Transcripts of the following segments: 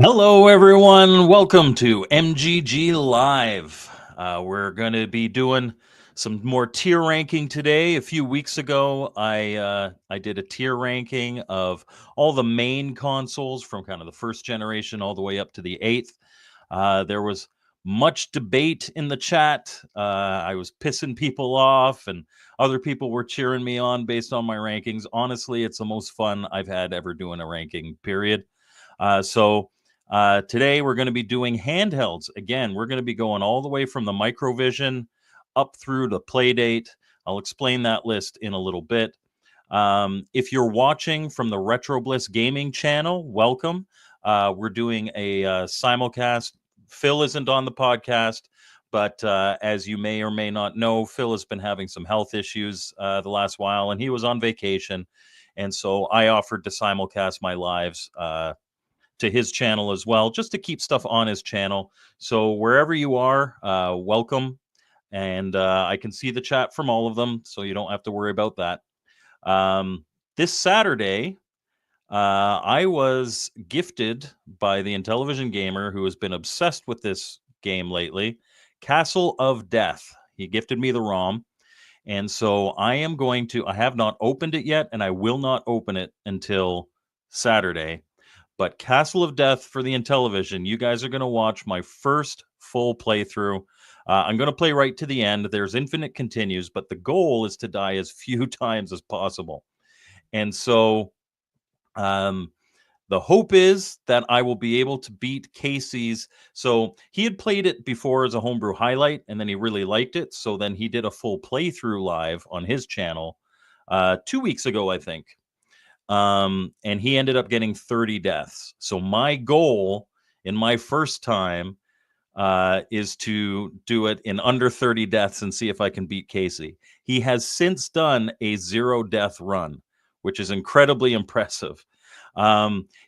Hello, everyone. Welcome to MGG Live. We're going to be doing some more tier ranking today. A few weeks ago, I did a tier ranking of all the main consoles from kind of the first generation all the way up to the eighth. There was much debate in the chat. I was pissing people off, and other people were cheering me on based on my rankings. Honestly, it's the most fun I've had ever doing a ranking, period. Today we're going to be doing handhelds. Again, we're going to be going all the way from the Microvision up through the Playdate. I'll explain that list in a little bit. If you're watching from the Retro Bliss Gaming channel, welcome. We're doing a simulcast. Phil isn't on the podcast, but as you may or may not know, Phil has been having some health issues the last while, and he was on vacation. And so I offered to simulcast my lives to his channel as well, just to keep stuff on his channel. So wherever you are, welcome. And I can see the chat from all of them, so you don't have to worry about that. This Saturday, I was gifted by the Intellivision gamer who has been obsessed with this game lately, Castle of Death. He gifted me the ROM. And so I have not opened it yet, and I will not open it until Saturday. But Castle of Death for the Intellivision, you guys are going to watch my first full playthrough. I'm going to play right to the end. There's infinite continues, but the goal is to die as few times as possible. And so the hope is that I will be able to beat Casey's. So he had played it before as a homebrew highlight, and then he really liked it. So then he did a full playthrough live on his channel 2 weeks ago, I think. And he ended up getting 30 deaths. So my goal in my first time is to do it in under 30 deaths and see if I can beat Casey. He has since done a 0 death run, which is incredibly impressive.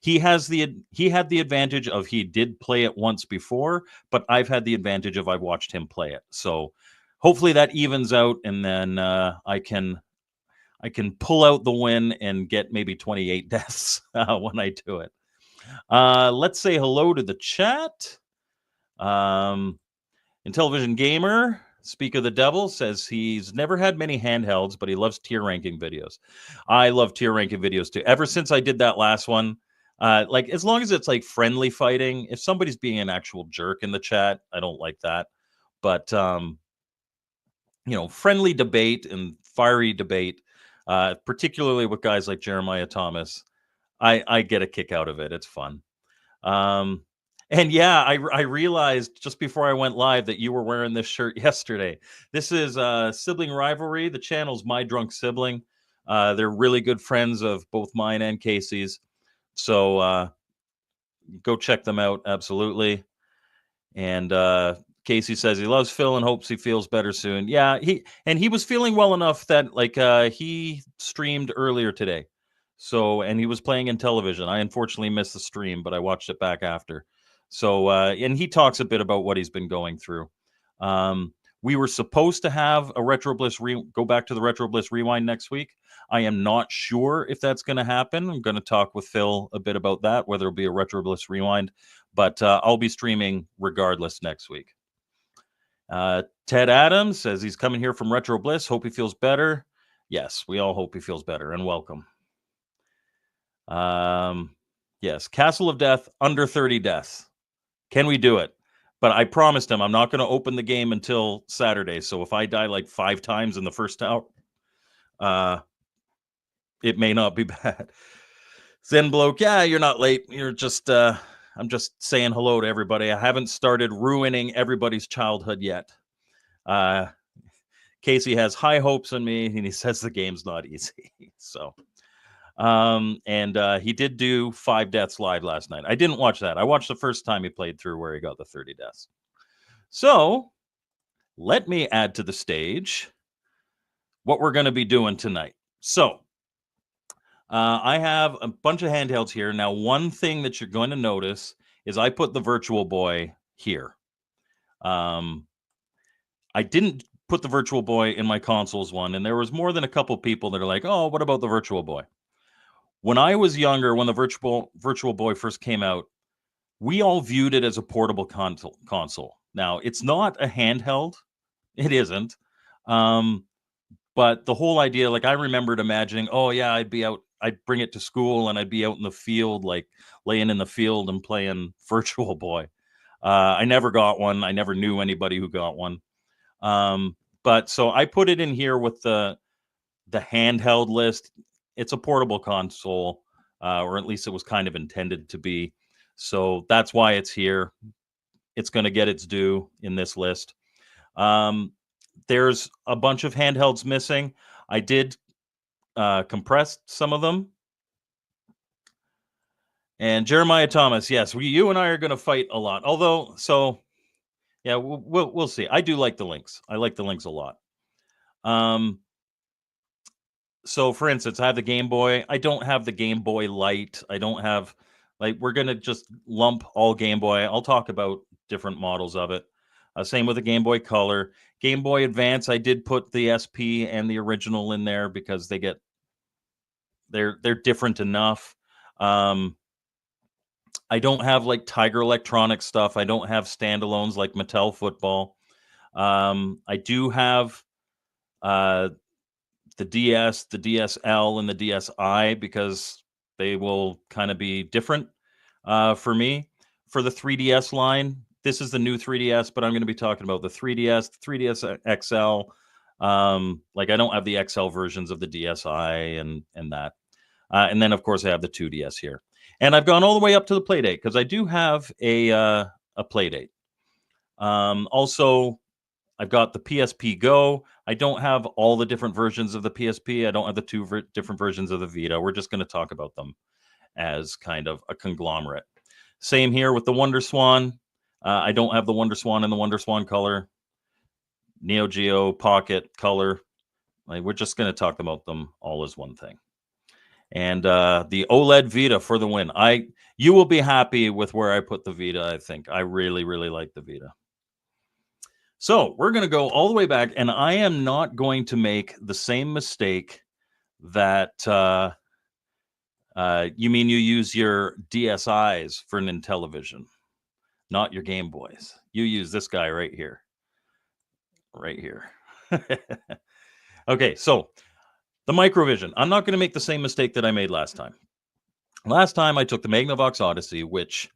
He had the advantage of he did play it once before, but I've had the advantage of I've watched him play it. So hopefully that evens out, and then I can pull out the win and get maybe 28 deaths when I do it. Let's say hello to the chat. Intellivision Gamer, Speak of the Devil, says he's never had many handhelds, but he loves tier ranking videos. I love tier ranking videos too. Ever since I did that last one, like as long as it's like friendly fighting, if somebody's being an actual jerk in the chat, I don't like that. But friendly debate and fiery debate, particularly with guys like Jeremiah Thomas, I get a kick out of it. It's fun. And yeah, I realized just before I went live that you were wearing this shirt yesterday. This is Sibling Rivalry. The channel's My Drunk Sibling. They're really good friends of both mine and Casey's. So go check them out. Absolutely. And Casey says he loves Phil and hopes he feels better soon. Yeah, he was feeling well enough that he streamed earlier today. So, and he was playing Intellivision. I unfortunately missed the stream, but I watched it back after. So, and he talks a bit about what he's been going through. We were supposed to have a Retro Bliss go back to the Retro Bliss Rewind next week. I am not sure if that's going to happen. I'm going to talk with Phil a bit about that, whether it'll be a Retro Bliss Rewind, but I'll be streaming regardless next week. Ted Adams says he's coming here from Retro Bliss. Hope he feels better. Yes, we all hope he feels better, and welcome. Yes, Castle of Death, under 30 deaths. Can we do it? But I promised him I'm not going to open the game until Saturday. So if I die like 5 times in the first hour, it may not be bad. Zen Bloke, yeah, you're not late. You're just, I'm just saying hello to everybody. I haven't started ruining everybody's childhood yet. Casey has high hopes in me, and he says the game's not easy. So, he did do 5 deaths live last night. I didn't watch that. I watched the first time he played through where he got the 30 deaths. So let me add to the stage what we're going to be doing tonight. So I have a bunch of handhelds here. Now, one thing that you're going to notice is I put the Virtual Boy here. I didn't put the Virtual Boy in my consoles one, and there was more than a couple people that are like, oh, what about the Virtual Boy? When I was younger, when the Virtual Boy first came out, we all viewed it as a portable console. Now, it's not a handheld. It isn't. Um, but the whole idea, like I remembered imagining, oh yeah, I'd bring it to school and I'd be out in the field, like laying in the field and playing Virtual Boy. I never got one. I never knew anybody who got one. But so I put it in here with the handheld list. It's a portable console, or at least it was kind of intended to be. So that's why it's here. It's going to get its due in this list. There's a bunch of handhelds missing. I did compress some of them. And Jeremiah Thomas, yes, you and I are going to fight a lot. Although, so yeah, we'll see. I do like the links. I like the links a lot. So for instance, I have the Game Boy. I don't have the Game Boy Light. I don't have, like, we're going to just lump all Game Boy. I'll talk about different models of it. Same with the Game Boy Color. Game Boy Advance, I did put the SP and the original in there because they're different enough. I don't have like Tiger Electronics stuff. I don't have standalones like Mattel Football. I do have the DS, the DSL, and the DSi because they will kind of be different for me. For the 3DS line, this is the new 3DS, but I'm going to be talking about the 3DS, the 3DS XL. Like I don't have the XL versions of the DSi and that. And then of course I have the 2DS here. And I've gone all the way up to the Playdate because I do have a Playdate. Also, I've got the PSP Go. I don't have all the different versions of the PSP. I don't have the two different versions of the Vita. We're just going to talk about them as kind of a conglomerate. Same here with the Wonder Swan. I don't have the Wonder Swan in the Wonder Swan color. Neo Geo, Pocket, Color. Like, we're just going to talk about them all as one thing. And the OLED Vita for the win. You will be happy with where I put the Vita, I think. I really, really like the Vita. So we're going to go all the way back, and I am not going to make the same mistake that you mean you use your DSIs for an Intellivision, not your Game Boys. You use this guy right here. Right here. Okay, so the Microvision. I'm not going to make the same mistake that I made last time. Last time I took the Magnavox Odyssey, which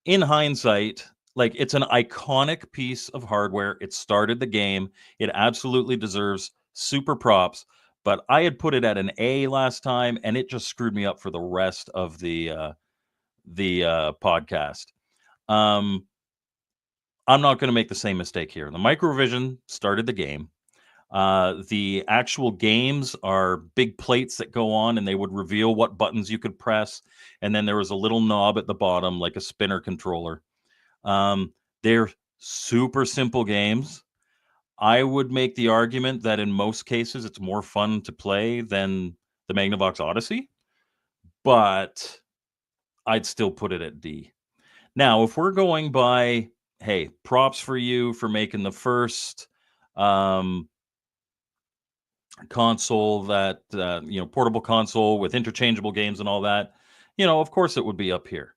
in hindsight, like, it's an iconic piece of hardware. It started the game. It absolutely deserves super props. But I had put it at an A last time, and it just screwed me up for the rest of the podcast. I'm not going to make the same mistake here. The Microvision started the game. The actual games are big plates that go on, and they would reveal what buttons you could press. And then there was a little knob at the bottom, like a spinner controller. They're super simple games. I would make the argument that in most cases it's more fun to play than the Magnavox Odyssey, but I'd still put it at D. Now, if we're going by, hey, props for you for making the first console that, portable console with interchangeable games and all that, of course it would be up here.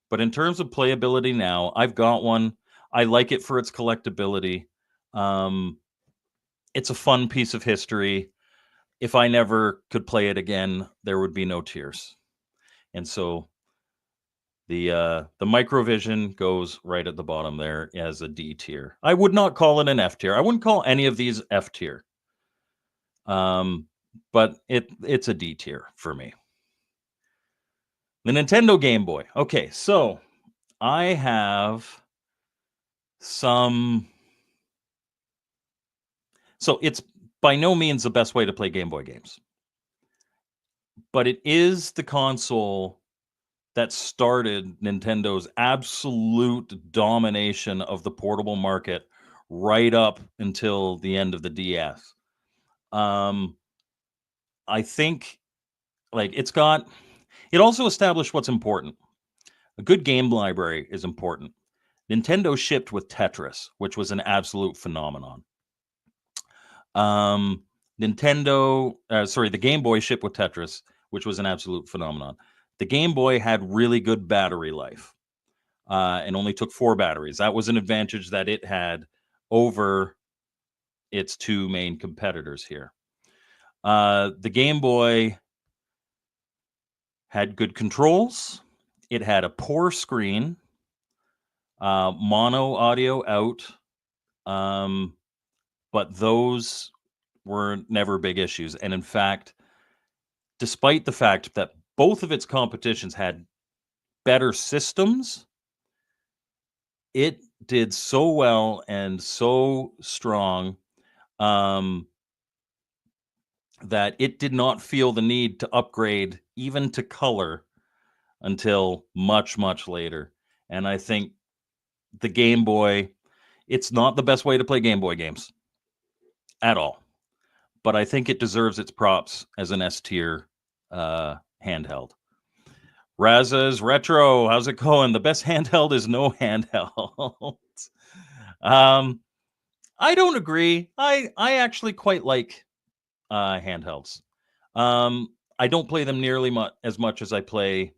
But in terms of playability now, I've got one. I like it for its collectability. It's a fun piece of history. If I never could play it again, there would be no tears. And so the Microvision goes right at the bottom there as a D tier. I would not call it an F tier. I wouldn't call any of these F tier. But it's a D tier for me. The Nintendo Game Boy. Okay, so I have some. So it's by no means the best way to play Game Boy games, but it is the console that started Nintendo's absolute domination of the portable market right up until the end of the DS. I think, like, it also established what's important. A good game library is important. Nintendo shipped with Tetris, which was an absolute phenomenon. The Game Boy shipped with Tetris, which was an absolute phenomenon. The Game Boy had really good battery life. and only took 4 batteries. That was an advantage that it had over its 2 main competitors here. The Game Boy had good controls. It had a poor screen, mono audio out, but those were never big issues. And in fact, despite the fact that both of its competitions had better systems, it did so well and so strong that it did not feel the need to upgrade even to color until much, much later. And I think the Game Boy, it's not the best way to play Game Boy games at all, but I think it deserves its props as an S tier handheld. Raza's Retro, how's it going? The best handheld is no handheld. I don't agree. I actually quite like handhelds. I don't play them nearly as much as I play,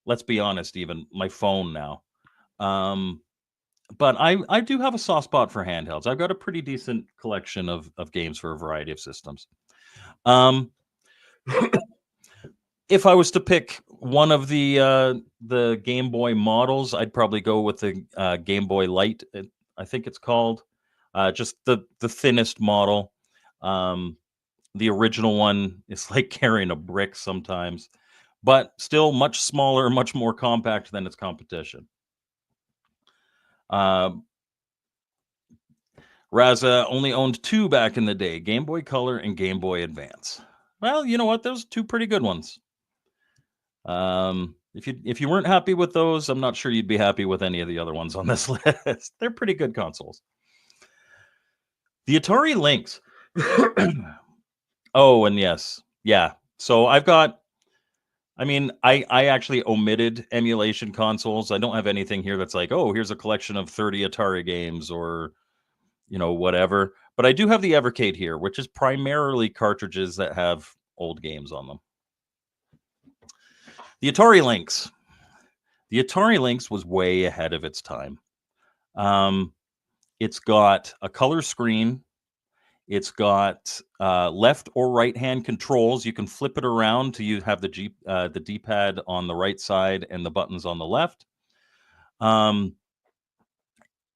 let's be honest, even my phone now. But I do have a soft spot for handhelds. I've got a pretty decent collection of games for a variety of systems. If I was to pick one of the Game Boy models, I'd probably go with the Game Boy Light. I think it's called, just the thinnest model. The original one is like carrying a brick sometimes, but still much smaller, much more compact than its competition. Raza only owned 2 back in the day, Game Boy Color and Game Boy Advance. Well, you know what? Those 2 pretty good ones. If you weren't happy with those, I'm not sure you'd be happy with any of the other ones on this list. They're pretty good consoles. The Atari Lynx. Oh, and yes. Yeah. So I actually omitted emulation consoles. I don't have anything here that's like, oh, here's a collection of 30 Atari games or, whatever. But I do have the Evercade here, which is primarily cartridges that have old games on them. The Atari Lynx. The Atari Lynx was way ahead of its time. It's got a color screen. It's got left or right hand controls. You can flip it around to have the D-pad on the right side and the buttons on the left.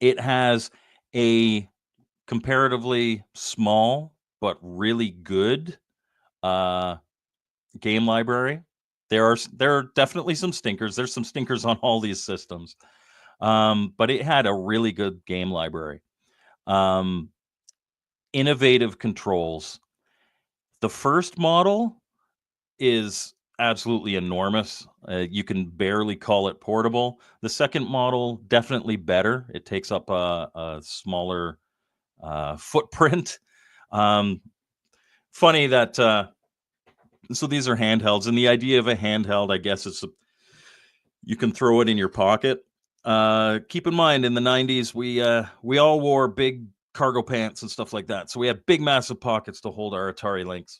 It has a comparatively small but really good game library. There are definitely some stinkers. There's some stinkers on all these systems, but it had a really good game library. Innovative controls. The first model is absolutely enormous. You can barely call it portable. The second model, definitely better. It takes up a smaller footprint. Funny that so these are handhelds, and the idea of a handheld, I guess, is you can throw it in your pocket. Keep in mind, in the 90s, we all wore big cargo pants and stuff like that, so we had big, massive pockets to hold our Atari Lynx.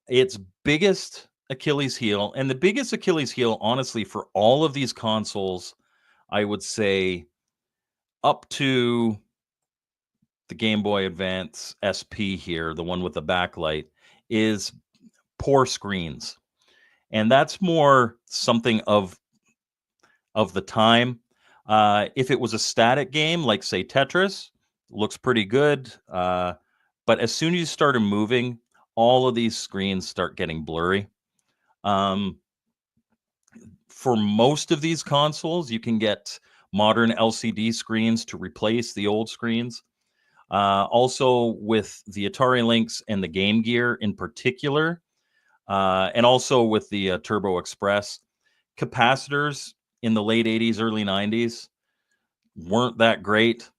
Its biggest Achilles heel, and the biggest Achilles heel, honestly, for all of these consoles, I would say up to the Game Boy Advance SP here, the one with the backlight, is poor screens. And that's more something of the time. If it was a static game, like, say, Tetris, looks pretty good. But as soon as you started moving, all of these screens start getting blurry. For most of these consoles, you can get modern LCD screens to replace the old screens. Also, with the Atari Lynx and the Game Gear in particular, and also with the Turbo Express, capacitors in the late 80s, early 90s weren't that great.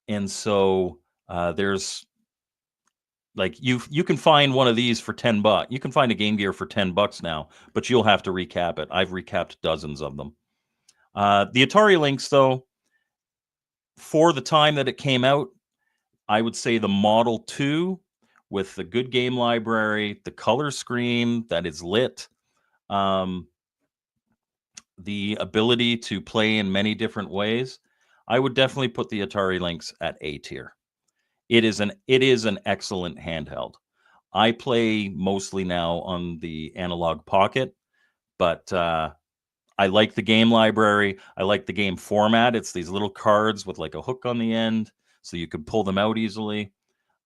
And so there's like you can find one of these for $10. You can find a Game Gear for $10 now, but you'll have to recap it. I've recapped dozens of them. The Atari Lynx, though, for the time that it came out, I would say the Model 2 with the good game library, the color screen that is lit, the ability to play in many different ways, I would definitely put the Atari Lynx at A tier. It is an excellent handheld. I play mostly now on the analog pocket, but I like the game library. I like the game format. It's these little cards with like a hook on the end, so you can pull them out easily.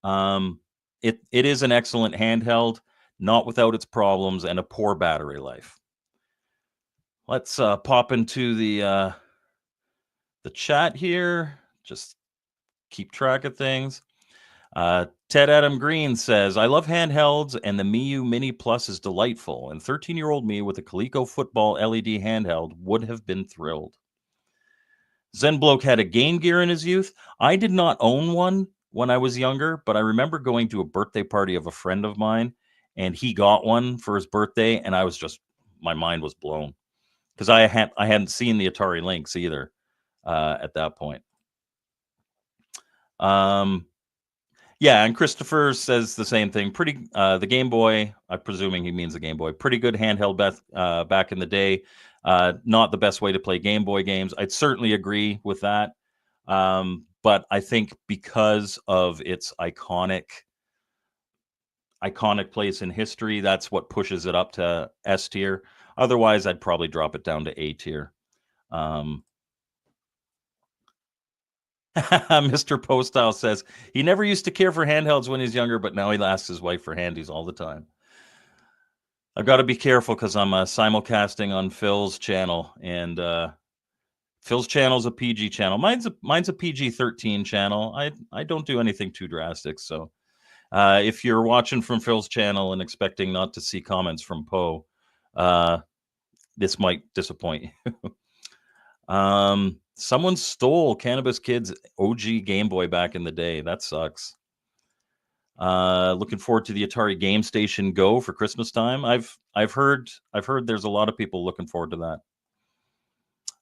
Um, it is an excellent handheld, not without its problems and a poor battery life. Let's pop into the chat here. Just keep track of things. Ted Adam Green says, I love handhelds and the Miu Mini Plus is delightful. And 13-year-old me with a Coleco football LED handheld would have been thrilled. Zen Bloke had a Game Gear in his youth. I did not own one when I was younger, but I remember going to a birthday party of a friend of mine and he got one for his birthday. And I was just, my mind was blown because I hadn't seen the Atari Lynx either at that point. Yeah, and Christopher says the same thing. The Game Boy, I'm presuming he means the Game Boy. Pretty good handheld back in the day. Not the best way to play Game Boy games. I'd certainly agree with that. But I think because of its iconic place in history, that's what pushes it up to S tier. Otherwise, I'd probably drop it down to A tier. Mr. Postile says he never used to care for handhelds when he's younger, but now he asks his wife for handies all the time. I've got to be careful because I'm simulcasting on Phil's channel, and Phil's channel is a PG channel. Mine's a PG-13 channel. I don't do anything too drastic. So if you're watching from Phil's channel and expecting not to see comments from Poe, this might disappoint you. Someone stole Cannabis Kid's OG Game Boy back in the day. That sucks. Looking forward to the Atari Game Station Go for Christmas time. I've heard there's a lot of people looking forward to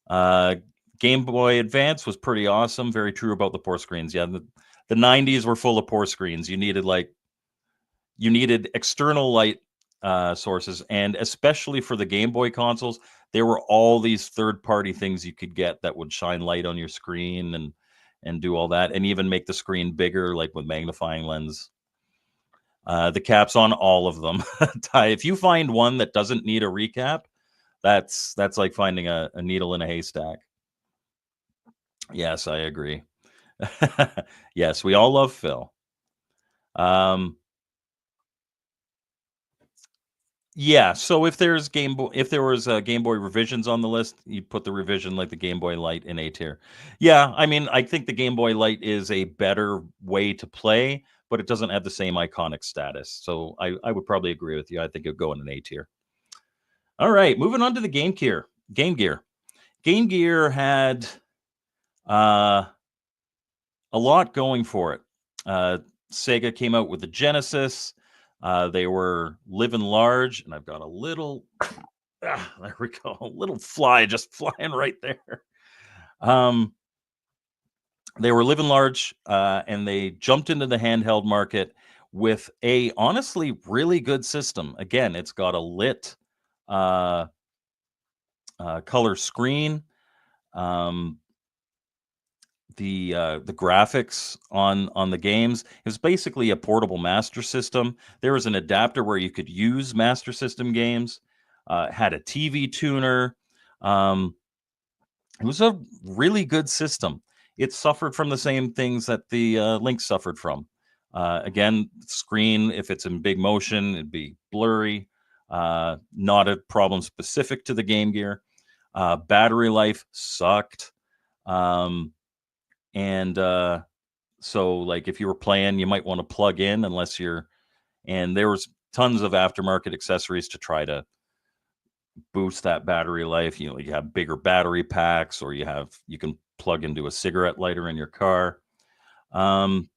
that. Game Boy Advance was pretty awesome. Very true about the poor screens. Yeah, the 90s were full of poor screens. You needed external light sources, and especially for the Game Boy consoles, there were all these third-party things you could get that would shine light on your screen and do all that, and even make the screen bigger, like with magnifying lens. The caps on all of them. Ty, if you find one that doesn't need a recap, that's like finding a needle in a haystack. Yes, I agree. Yes, we all love Phil. Yeah, so if there was Game Boy revisions on the list, you'd put the revision like the Game Boy Light in A tier. Yeah, I mean, I think the Game Boy Light is a better way to play, but it doesn't have the same iconic status. So I would probably agree with you. I think it would go in an A tier. All right, moving on to the Game Gear. Game Gear had a lot going for it. Sega came out with the Genesis. They were living large, and I've got a little, there we go, a little fly just flying right there. They were living large, and they jumped into the handheld market with a honestly really good system. Again, it's got a lit color screen. The graphics on the games, it was basically a portable Master System. There was an adapter where you could use Master System games. Had a TV tuner. It was a really good system. It suffered from the same things that the Lynx suffered from. Again, screen, if it's in big motion, it'd be blurry. Not a problem specific to the Game Gear. Battery life sucked. And so like if you were playing, you might want to plug in and there was tons of aftermarket accessories to try to boost that battery life. You have bigger battery packs, or you can plug into a cigarette lighter in your car. And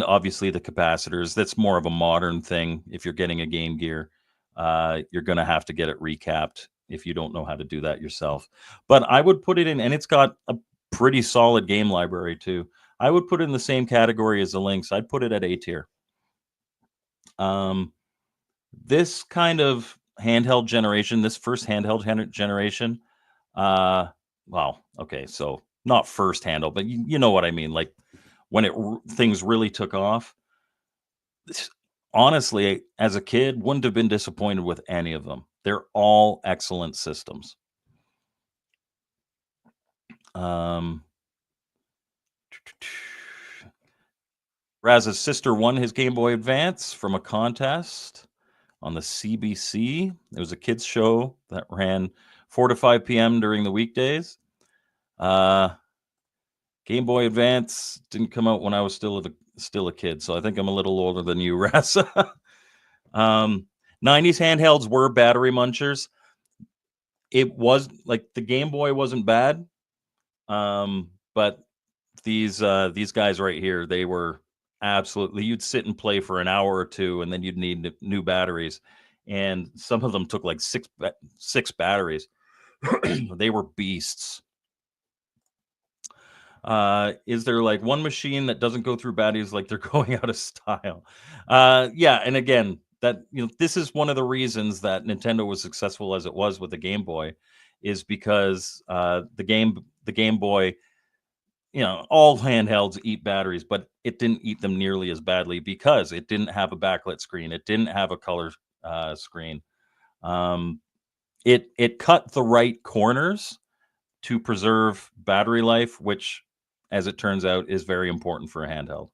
obviously the capacitors, that's more of a modern thing. If you're getting a Game Gear, you're going to have to get it recapped if you don't know how to do that yourself. But I would put it in, and it's got a pretty solid game library too. I would put it in the same category as the Lynx. I'd put it at A tier. This kind of handheld generation, this first handheld generation, uh, well, okay, so not first handheld, but you know what I mean. Like when things really took off. Honestly, as a kid, wouldn't have been disappointed with any of them. They're all excellent systems. Um, Raz's sister won his Game Boy Advance from a contest on the CBC. It was a kids show that ran 4 to 5 p.m. during the weekdays. Game Boy Advance didn't come out when I was still a kid, so I think I'm a little older than you, Raz. 90s handhelds were battery munchers. It was like the Game Boy wasn't bad, but these guys right here, they were absolutely. You'd sit and play for an hour or two, and then you'd need new batteries, and some of them took like six batteries. They were beasts. Is there like one machine that doesn't go through batteries like they're going out of style? Yeah, and again, that this is one of the reasons that Nintendo was successful as it was with the Game Boy, is because the Game Boy, all handhelds eat batteries, but it didn't eat them nearly as badly because it didn't have a backlit screen, it didn't have a color screen. It cut the right corners to preserve battery life, which, as it turns out, is very important for a handheld.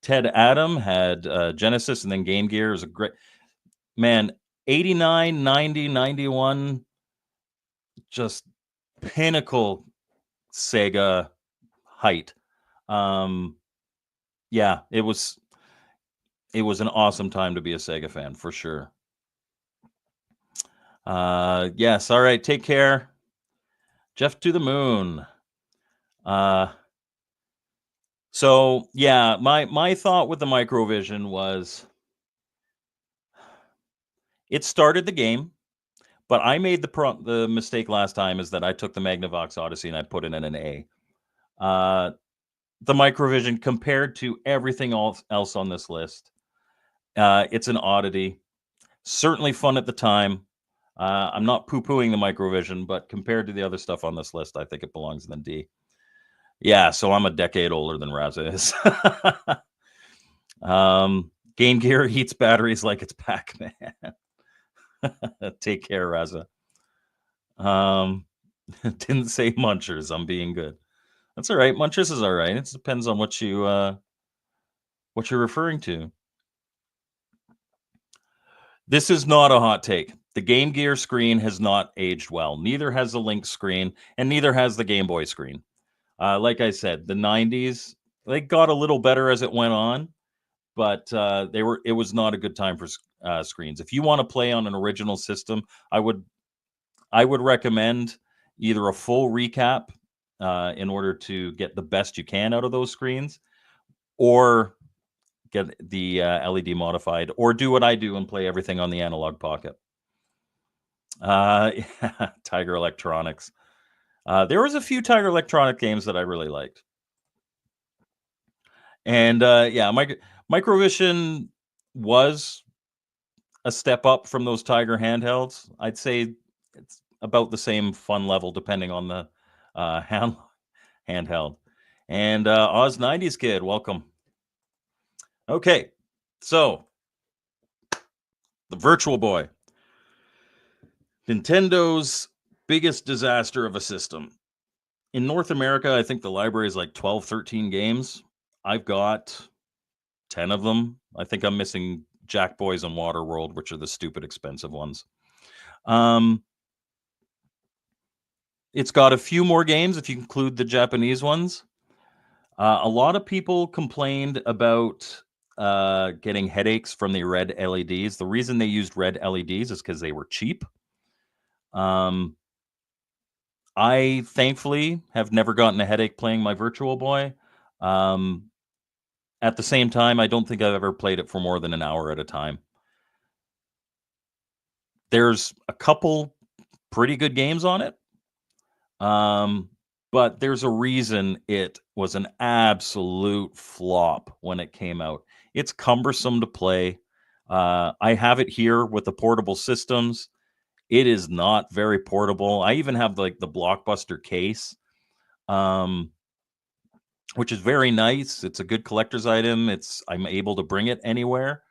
Ted Adam had Genesis and then Game Gear. It was a great, man, 89, 90, 91, just pinnacle Sega height. Yeah, it was an awesome time to be a Sega fan, for sure. Yes, all right, take care. Jeff to the moon. So yeah, my thought with the Microvision was it started the game, but I made the mistake last time is that I took the Magnavox Odyssey and I put it in an A. The Microvision, compared to everything else on this list, it's an oddity. Certainly fun at the time. I'm not poo-pooing the Microvision, but compared to the other stuff on this list, I think it belongs in the D. Yeah, so I'm a decade older than Raza is. Game Gear heats batteries like it's Pac-Man. Take care, Raza. Didn't say Munchers. I'm being good. That's all right. Munchers is all right. It depends on what you're referring to. This is not a hot take. The Game Gear screen has not aged well. Neither has the Link screen, and neither has the Game Boy screen. Like I said, the 90s, they got a little better as it went on, but it was not a good time for screens. If you want to play on an original system, I would recommend either a full recap in order to get the best you can out of those screens, or get the LED modified, or do what I do and play everything on the Analog Pocket. Tiger Electronics. There was a few Tiger Electronic games that I really liked. And yeah, Microvision was a step up from those Tiger handhelds. I'd say it's about the same fun level depending on the handheld. And Oz 90s kid, welcome. Okay, so the Virtual Boy. Nintendo's biggest disaster of a system. In North America, I think the library is like 12, 13 games. I've got 10 of them. I think I'm missing Jack Boys and Waterworld, which are the stupid expensive ones. It's got a few more games if you include the Japanese ones. A lot of people complained about getting headaches from the red LEDs. The reason they used red LEDs is because they were cheap. I thankfully have never gotten a headache playing my Virtual Boy. At the same time, I don't think I've ever played it for more than an hour at a time. There's a couple pretty good games on it. But there's a reason it was an absolute flop when it came out. It's cumbersome to play. I have it here with the portable systems. It is not very portable. I even have like the Blockbuster case, um, which is very nice. It's a good collector's item. I'm able to bring it anywhere,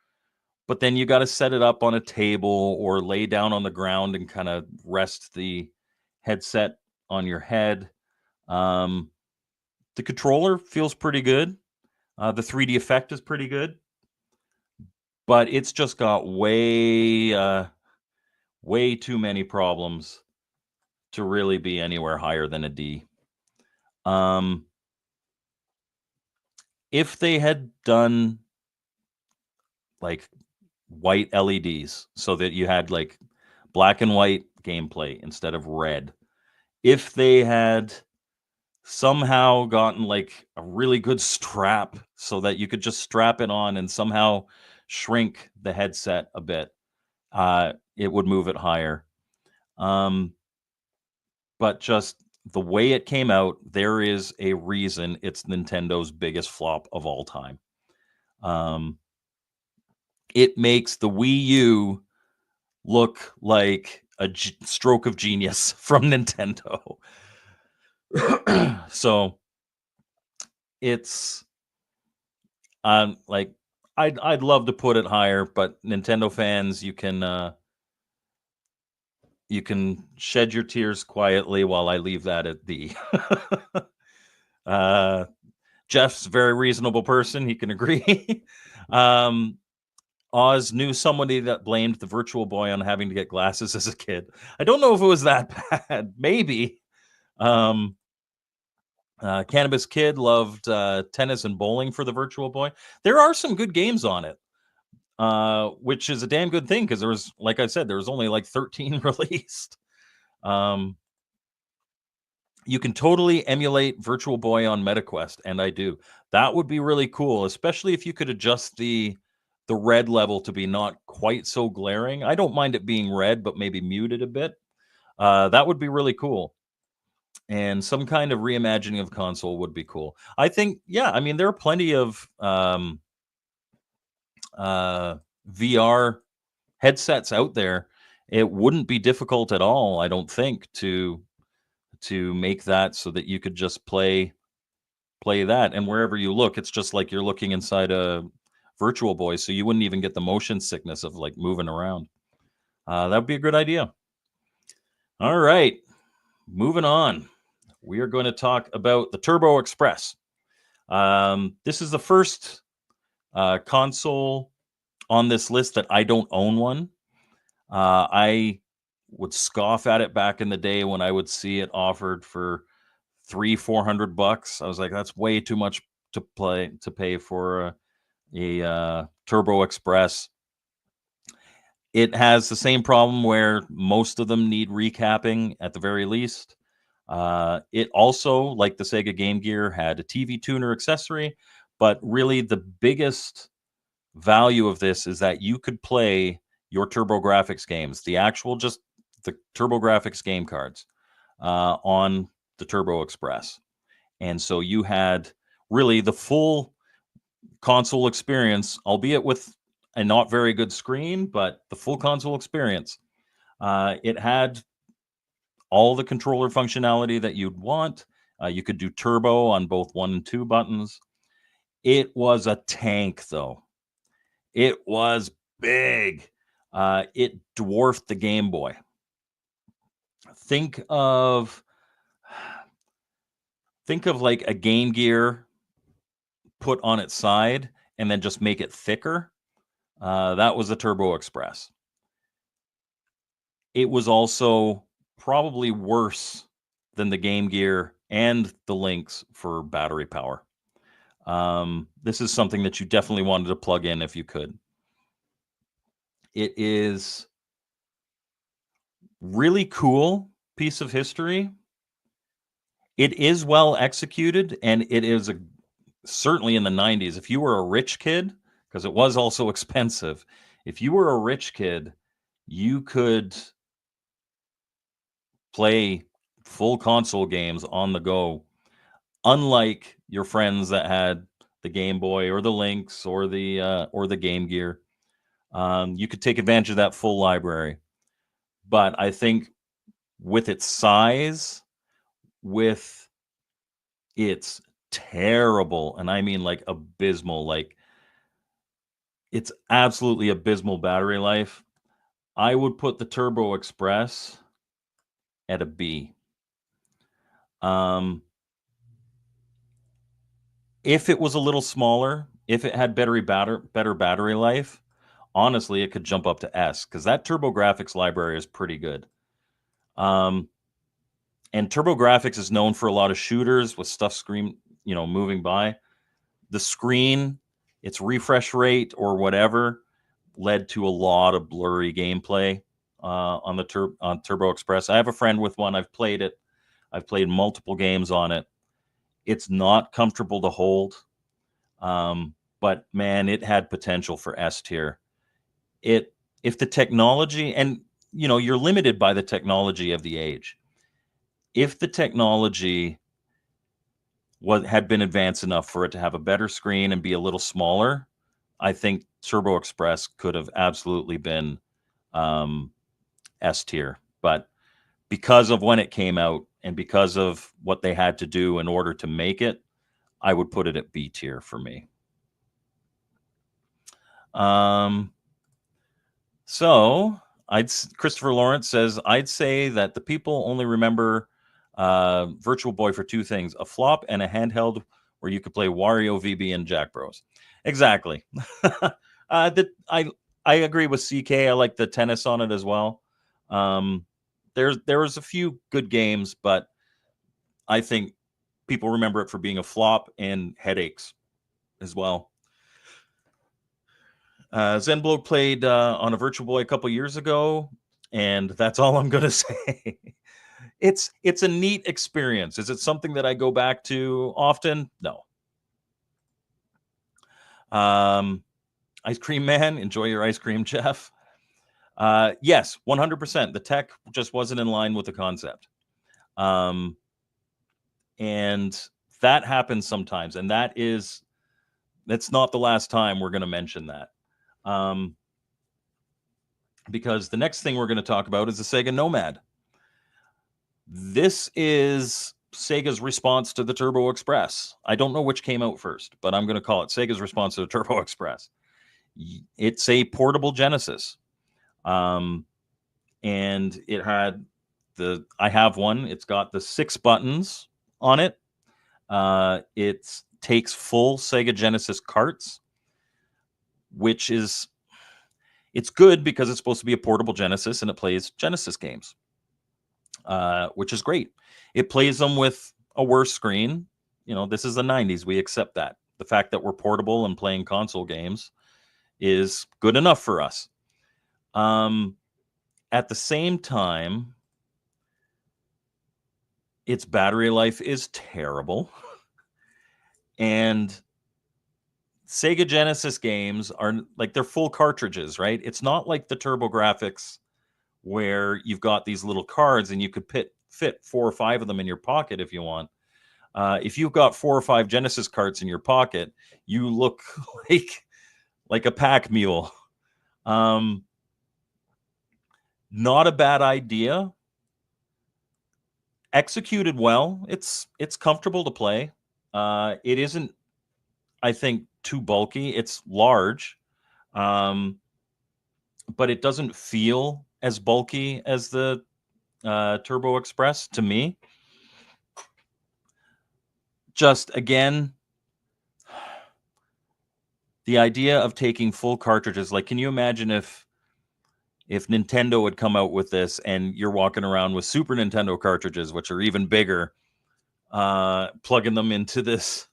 but then you got to set it up on a table or lay down on the ground and kind of rest the headset on your head. Um, the controller feels pretty good. The 3D effect is pretty good, but it's just got way too many problems to really be anywhere higher than a D. Um, if they had done like white LEDs so that you had like black and white gameplay instead of red, if they had somehow gotten like a really good strap so that you could just strap it on and somehow shrink the headset a bit, it would move it higher. But just the way it came out, there is a reason it's Nintendo's biggest flop of all time. Um, it makes the Wii U look like a stroke of genius from Nintendo. So it's like I'd love to put it higher, but Nintendo fans, you can shed your tears quietly while I leave that at D. uh, Jeff's a very reasonable person. He can agree. um, Oz knew somebody that blamed the Virtual Boy on having to get glasses as a kid. I don't know if it was that bad. Maybe. Um, Cannabis Kid loved tennis and bowling for the Virtual Boy. There are some good games on it, which is a damn good thing because there was, like I said, there was only like 13 released. You can totally emulate Virtual Boy on MetaQuest, and I do. That would be really cool, especially if you could adjust the red level to be not quite so glaring. I don't mind it being red, but maybe muted a bit. That would be really cool. And some kind of reimagining of console would be cool. I think, yeah, I mean, there are plenty of VR headsets out there. It wouldn't be difficult at all, I don't think, to make that so that you could just play that, and wherever you look, it's just like you're looking inside a Virtual Boy, so you wouldn't even get the motion sickness of like moving around. That would be a good idea. All right, moving on. We are going to talk about the Turbo Express. This is the first console on this list that I don't own one. I would scoff at it back in the day when I would see it offered for $300-400. I was like, that's way too much to pay for a Turbo Express. It has the same problem where most of them need recapping at the very least. It also, like the Sega Game Gear, had a TV tuner accessory, but really the biggest value of this is that you could play your TurboGrafx games, the actual just the TurboGrafx game cards, on the Turbo Express. And so you had really the full console experience, albeit with a not very good screen, but the full console experience. It had all the controller functionality that you'd want. You could do turbo on both 1 and 2 buttons. It was a tank, though. It was big. It dwarfed the Game Boy. Think of like a Game Gear put on its side and then just make it thicker. That was the Turbo Express. It was also probably worse than the Game Gear and the Lynx for battery power. This is something that you definitely wanted to plug in if you could. It is really cool piece of history. It is well executed, and it is certainly in the 90s. If you were a rich kid, because it was also expensive, if you were a rich kid, you could play full console games on the go, unlike your friends that had the Game Boy or the Lynx or the Game Gear. You could take advantage of that full library. But I think with its size, with its terrible, and I mean like abysmal, like it's absolutely abysmal battery life, I would put the Turbo Express at a B. Um, if it was a little smaller, if it had better battery life, honestly, it could jump up to S because that TurboGrafx library is pretty good. Um, and TurboGrafx is known for a lot of shooters with stuff moving by. The screen, its refresh rate or whatever, led to a lot of blurry gameplay on Turbo Express. I have a friend with one. I've played it. I've played multiple games on it. It's not comfortable to hold, but man, it had potential for S tier. If the technology, and you're limited by the technology of the age. If the technology had been advanced enough for it to have a better screen and be a little smaller, I think Turbo Express could have absolutely been S tier. But because of when it came out and because of what they had to do in order to make it, I would put it at B tier for me. So Christopher Lawrence says, I'd say that the people only remember Virtual Boy for two things: a flop and a handheld where you could play Wario, VB, and Jack Bros. Exactly. I agree with CK. I like the tennis on it as well. There was a few good games, but I think people remember it for being a flop and headaches as well. Zenbloat played on a Virtual Boy a couple years ago, and that's all I'm going to say. It's a neat experience. Is it something that I go back to often? No. Ice Cream Man, enjoy your ice cream, Jeff. Yes, 100%. The tech just wasn't in line with the concept. And that happens sometimes, and that's not the last time we're going to mention that. Because the next thing we're going to talk about is the Sega Nomad. This is Sega's response to the Turbo Express. I don't know which came out first, but I'm going to call it Sega's response to the Turbo Express. It's a portable Genesis. And it had I have one. It's got the 6 buttons on it. It takes full Sega Genesis carts, which is, it's good because it's supposed to be a portable Genesis and it plays Genesis games, which is great. It plays them with a worse screen. This is the 90s. We accept that. The fact that we're portable and playing console games is good enough for us. At the same time, its battery life is terrible. And Sega Genesis games are like, they're full cartridges, right? It's not like the TurboGrafx where you've got these little cards and you could fit 4 or 5 of them in your pocket if you want. If you've got 4 or 5 Genesis carts in your pocket, you look like a pack mule. Not a bad idea. Executed well. It's comfortable to play. It isn't, I think, too bulky. It's large, but it doesn't feel as bulky as the Turbo Express to me. Just again, the idea of taking full cartridges, like, can you imagine if Nintendo had come out with this and you're walking around with Super Nintendo cartridges, which are even bigger, plugging them into this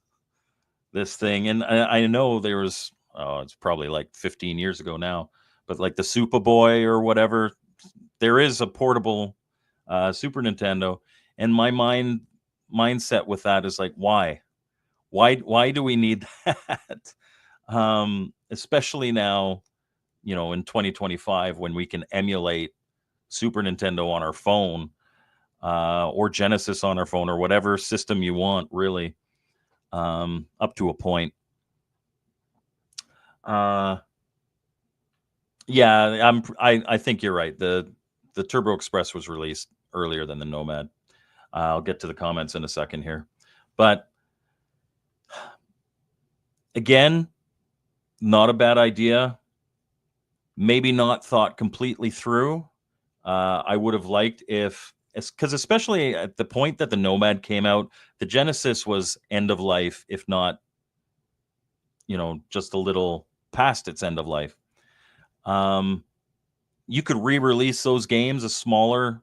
thing. And I know there was, it's probably like 15 years ago now, but like the Super Boy or whatever, there is a portable Super Nintendo. And my mindset with that is like, why do we need that? Especially now, in 2025, when we can emulate Super Nintendo on our phone, or Genesis on our phone, or whatever system you want, really, up to a point. Yeah, I think you're right. The Turbo Express was released earlier than the Nomad. I'll get to the comments in a second here. But again, not a bad idea. Maybe not thought completely through. I would have liked if, because especially at the point that the Nomad came out, the Genesis was end of life, if not, just a little past its end of life. You could re-release those games as smaller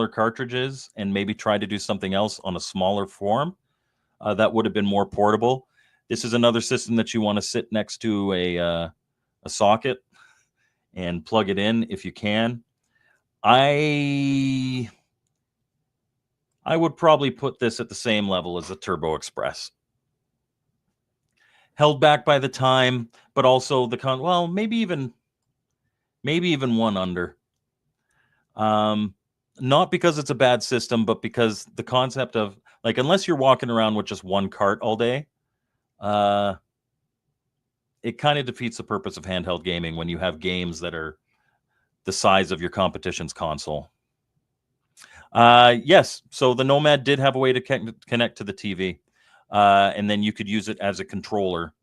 cartridges and maybe try to do something else on a smaller form. That would have been more portable. This is another system that you want to sit next to a socket and plug it in if you can. I would probably put this at the same level as the Turbo Express. Held back by the time, but also well, maybe even one under. Not because it's a bad system, but because the concept of, like, unless you're walking around with just one cart all day, it kind of defeats the purpose of handheld gaming when you have games that are the size of your competition's console. Yes, so the Nomad did have a way to connect to the TV, and then you could use it as a controller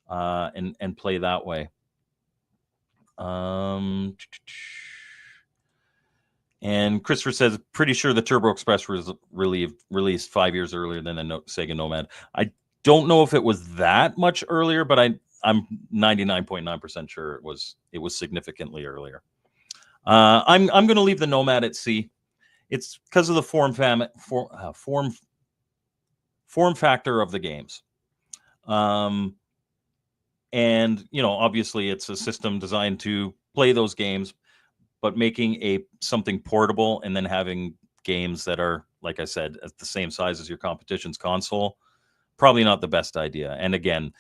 and play that way. And Christopher says, pretty sure the Turbo Express was released 5 years earlier than the Sega Nomad. I don't know if it was that much earlier, but I'm 99.9% sure it was significantly earlier. I'm going to leave the Nomad at C. It's because of the form factor of the games. And obviously it's a system designed to play those games, but making something portable and then having games that are, like I said, at the same size as your competition's console, probably not the best idea. And again,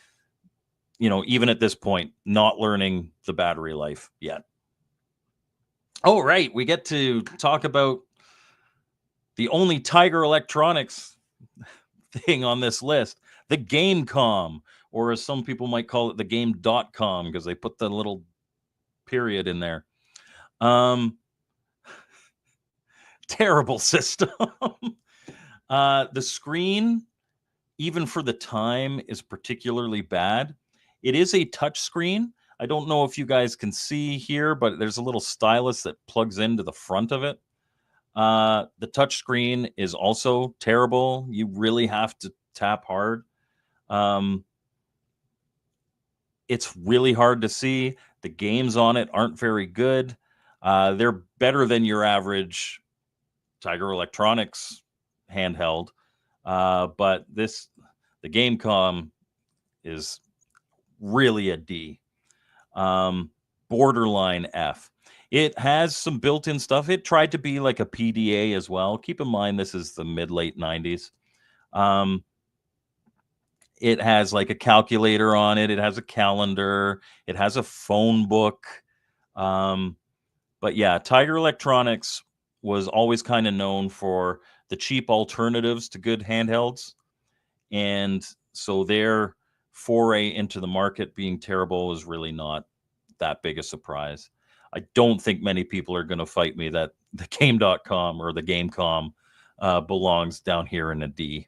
even at this point, not learning the battery life yet. Oh, right. We get to talk about the only Tiger Electronics thing on this list, the Gamecom, or as some people might call it, the Game.com, because they put the little period in there. Terrible system. The screen, even for the time, is particularly bad. It is a touch screen. I don't know if you guys can see here, but there's a little stylus that plugs into the front of it. The touch screen is also terrible. You really have to tap hard. It's really hard to see. The games on it aren't very good. They're better than your average Tiger Electronics handheld. But the Gamecom is really a D. Borderline F. It has some built-in stuff. It tried to be like a PDA as well. Keep in mind, this is the mid-late 90s. It has like a calculator on it. It has a calendar. It has a phone book. But yeah, Tiger Electronics was always kind of known for the cheap alternatives to good handhelds. And so their foray into the market being terrible is really not that big a surprise. I don't think many people are going to fight me that the Game.com or the Gamecom belongs down here in a D.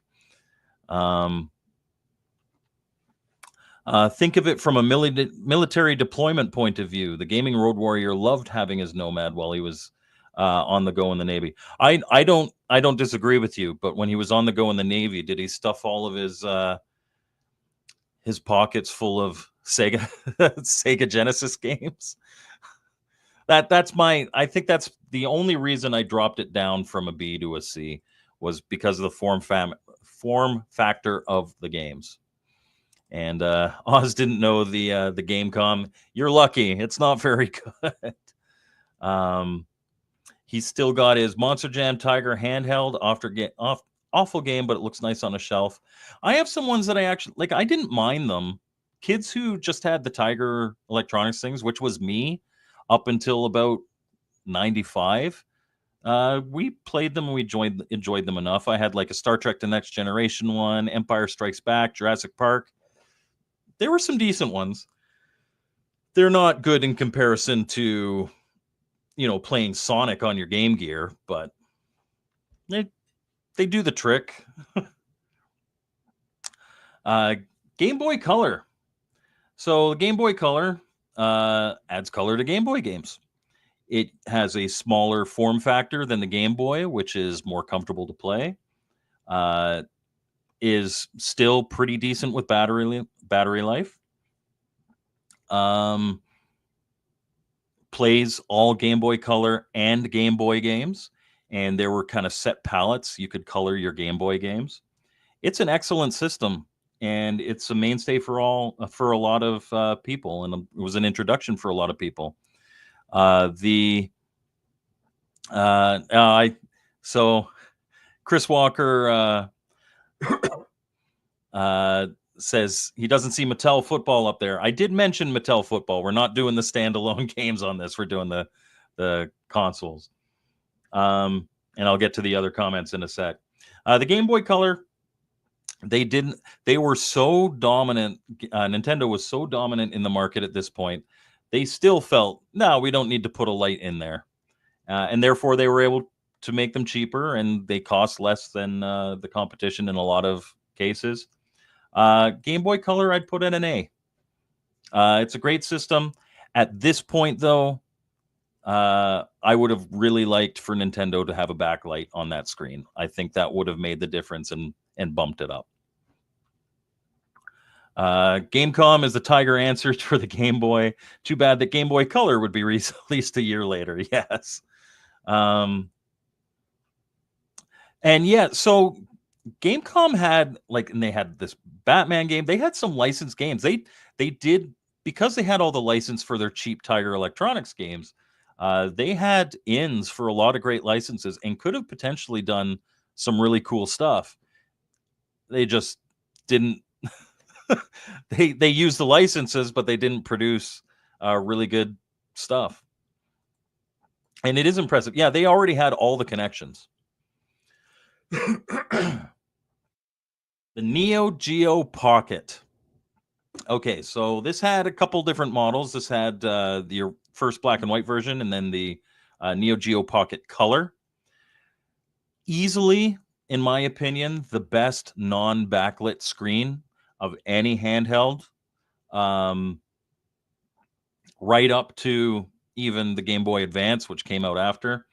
Think of it from a military deployment point of view. The gaming road warrior loved having his Nomad while he was on the go in the Navy. I don't disagree with you, but when he was on the go in the Navy, did he stuff all of his pockets full of Sega Genesis games? I think that's the only reason I dropped it down from a B to a C, was because of the form factor of the games. And Oz didn't know the Gamecom. You're lucky. It's not very good. He's still got his Monster Jam Tiger handheld. Awful game, but it looks nice on a shelf. I have some ones that I actually like. I didn't mind them. Kids who just had the Tiger Electronics things, which was me, up until about 95. We played them and we enjoyed them enough. I had like a Star Trek The Next Generation one, Empire Strikes Back, Jurassic Park. There were some decent ones. They're not good in comparison to, playing Sonic on your Game Gear, but they they do the trick. uh, Game Boy Color. So Game Boy Color adds color to Game Boy games. It has a smaller form factor than the Game Boy, which is more comfortable to play. Uh, is still pretty decent with battery life. Um, plays all Game Boy Color and Game Boy games, and there were kind of set palettes you could color your Game Boy games. It's an excellent system, and it's a mainstay for a lot of people, and it was an introduction for a lot of people. The I so Chris Walker says he doesn't see Mattel football up there. I did mention Mattel football. We're not doing the standalone games on this. We're doing the consoles. And I'll get to the other comments in a sec. The Game Boy Color, they were so dominant. Nintendo was so dominant in the market at this point. They still felt, no, we don't need to put a light in there. And therefore they were able to make them cheaper, and they cost less than the competition in a lot of cases. Game Boy Color, I'd put in an A. It's a great system. At this point, though, I would have really liked for Nintendo to have a backlight on that screen. I think that would have made the difference and bumped it up. Gamecom is the Tiger answer for the Game Boy. Too bad that Game Boy Color would be released a year later. Yes. And yeah, so Gamecom had and they had this Batman game. They had some licensed games. They did, because they had all the license for their cheap Tiger Electronics games. They had ins for a lot of great licenses and could have potentially done some really cool stuff. They just didn't. they used the licenses, but they didn't produce really good stuff. And it is impressive. Yeah, they already had all the connections. The Neo Geo Pocket. Okay, so this had a couple different models. This had your first black and white version, and then the Neo Geo Pocket Color. Easily, in my opinion, the best non-backlit screen of any handheld, right up to even the Game Boy Advance, which came out after.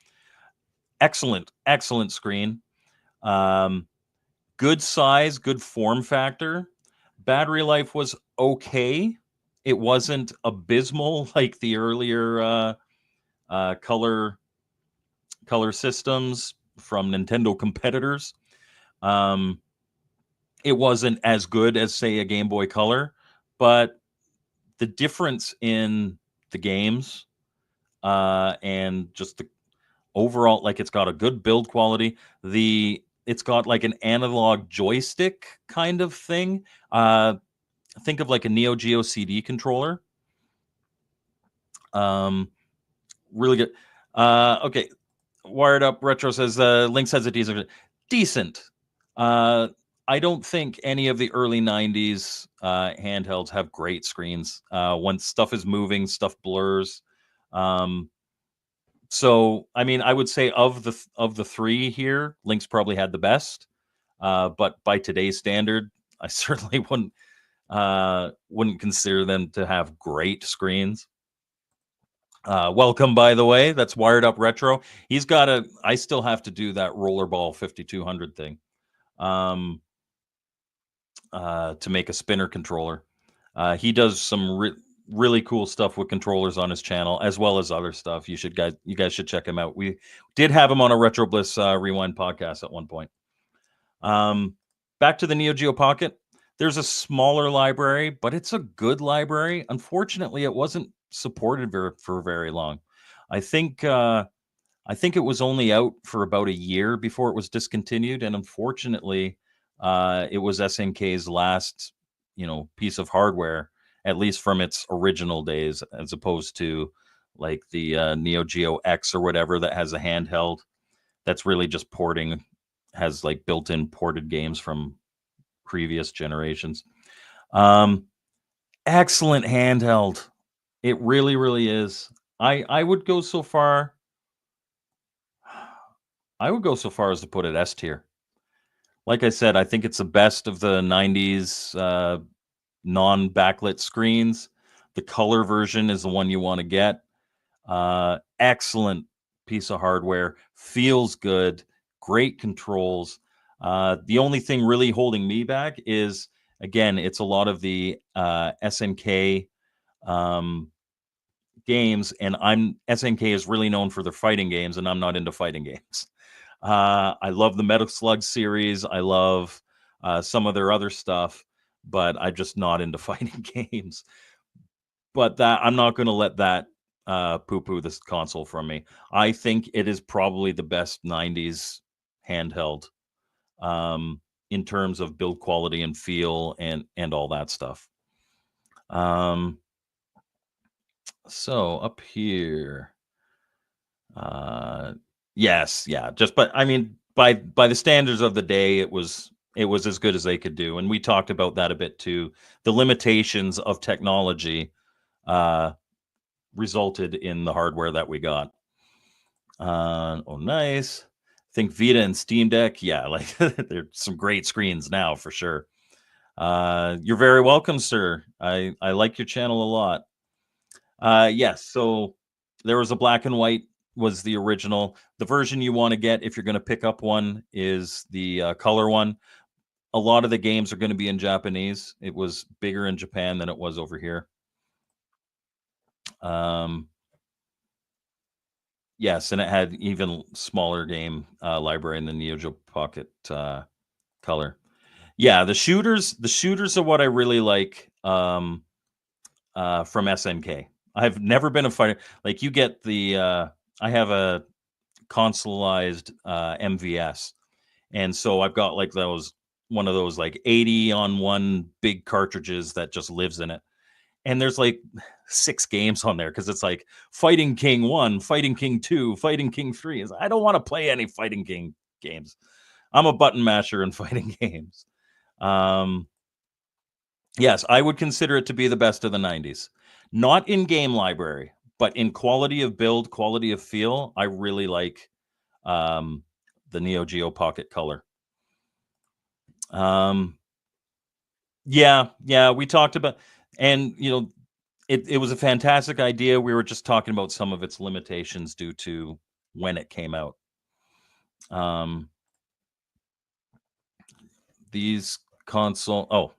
Excellent screen. Good size, good form factor. Battery life was okay. It wasn't abysmal like the earlier color systems from Nintendo competitors. It wasn't as good as, say, a Game Boy Color, but the difference in the games and just the overall, it's got a good build quality. It's got an analog joystick kind of thing. Think of a Neo Geo CD controller. Really good. Okay. Wired Up Retro says Lynx has a decent. I don't think any of the early 90s handhelds have great screens. When stuff is moving, stuff blurs. So, I mean, I would say of the three here, Lynx probably had the best. But by today's standard, I certainly wouldn't consider them to have great screens. Welcome, by the way. That's Wired Up Retro. He's got I still have to do that Rollerball 5200 thing to make a spinner controller. He does some really cool stuff with controllers on his channel, as well as other stuff. You guys should check him out. We did have him on a Retro Bliss Rewind podcast at one point. Back to the Neo Geo Pocket. There's a smaller library, but it's a good library. Unfortunately, it wasn't supported for very long. I think it was only out for about a year before it was discontinued, and unfortunately, it was SNK's last, piece of hardware, at least from its original days, as opposed to the Neo Geo X or whatever that has a handheld. That's really just porting, has built-in ported games from previous generations. Excellent handheld. It really, really is. I would go so far. I would go so far as to put it S tier. Like I said, I think it's the best of the '90s non-backlit screens. The color version is the one you want to get. Excellent piece of hardware, feels good, great controls. The only thing really holding me back is, again, it's a lot of the SNK um, games, and SNK is really known for their fighting games, and I'm not into fighting games. I love the Metal Slug series. I love some of their other stuff, but I'm just not into fighting games. But that I'm not going to let that poo-poo this console from me. I think it is probably the best '90s handheld in terms of build quality and feel and all that stuff. Um, so up here, uh, yes, yeah, just but I mean by the standards of the day, it was as good as they could do, and we talked about that a bit too. The limitations of technology uh, resulted in the hardware that we got. Oh, nice. Think Vita and Steam Deck. Yeah, like there's some great screens now for sure. You're very welcome, sir. I like your channel a lot. Yes, so there was a black and white was the original. The version you want to get if you're going to pick up one is the color one. A lot of the games are going to be in Japanese. It was bigger in Japan than it was over here. Um, yes, and it had even smaller game library in the Neo Geo Pocket color. Yeah, the shooters are what I really like from SNK. I've never been a fighter. Like you get the I have a consoleized MVS, and so I've got like those one of those like 80 on one big cartridges that just lives in it. And there's like 6 games on there because it's like Fighting King 1, Fighting King 2, Fighting King 3. I don't want to play any Fighting King games. I'm a button masher in fighting games. Um, yes, I would consider it to be the best of the '90s. Not in game library, but in quality of build, quality of feel. I really like um, the Neo Geo Pocket Color. Um, yeah, yeah, we talked about, and it was a fantastic idea. We were just talking about some of its limitations due to when it came out. Um, these console oh,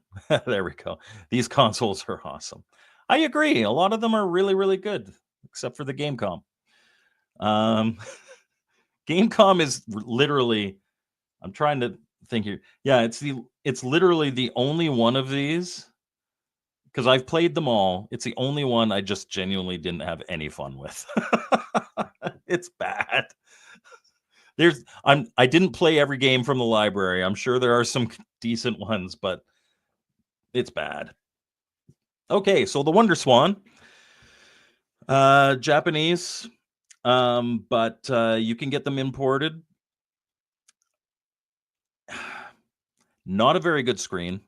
there we go. These consoles are awesome. I agree. A lot of them are really, really good, except for the Gamecom. Um, Gamecom is literally. I'm trying to think here. Yeah, it's literally the only one of these because I've played them all. It's the only one I just genuinely didn't have any fun with. It's bad. I didn't play every game from the library. I'm sure there are some decent ones, but it's bad. Okay, so the Wonder Swan, Japanese, but you can get them imported. Not a very good screen.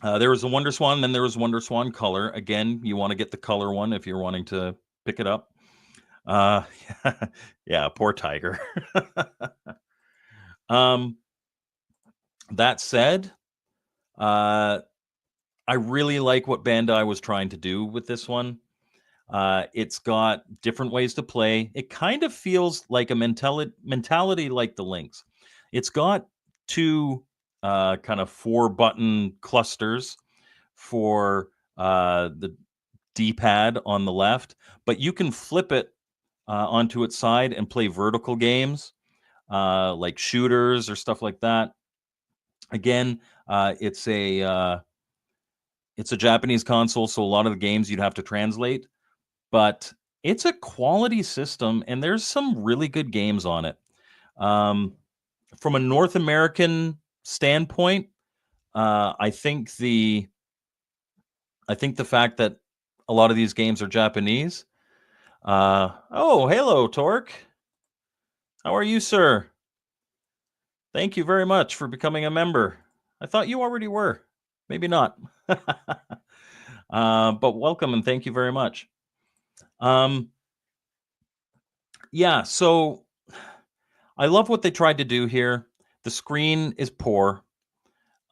There was a Wonder Swan, then there was Wonder Swan Color. Again, you want to get the color one if you're wanting to pick it up. Uh, yeah, poor Tiger. um, that said, uh, I really like what Bandai was trying to do with this one. It's got different ways to play. It kind of feels like a mentality like the Lynx. It's got two kind of 4-button clusters for the D-pad on the left, but you can flip it onto its side and play vertical games like shooters or stuff like that. Again, it's a Japanese console, so a lot of the games you'd have to translate, but it's a quality system, and there's some really good games on it. Um, from a North American standpoint, I think the fact that a lot of these games are Japanese. Oh, hello, Torque. How are you, sir? Thank you very much for becoming a member. I thought you already were. Maybe not. But welcome and thank you very much. Um, yeah, so I love what they tried to do here. The screen is poor.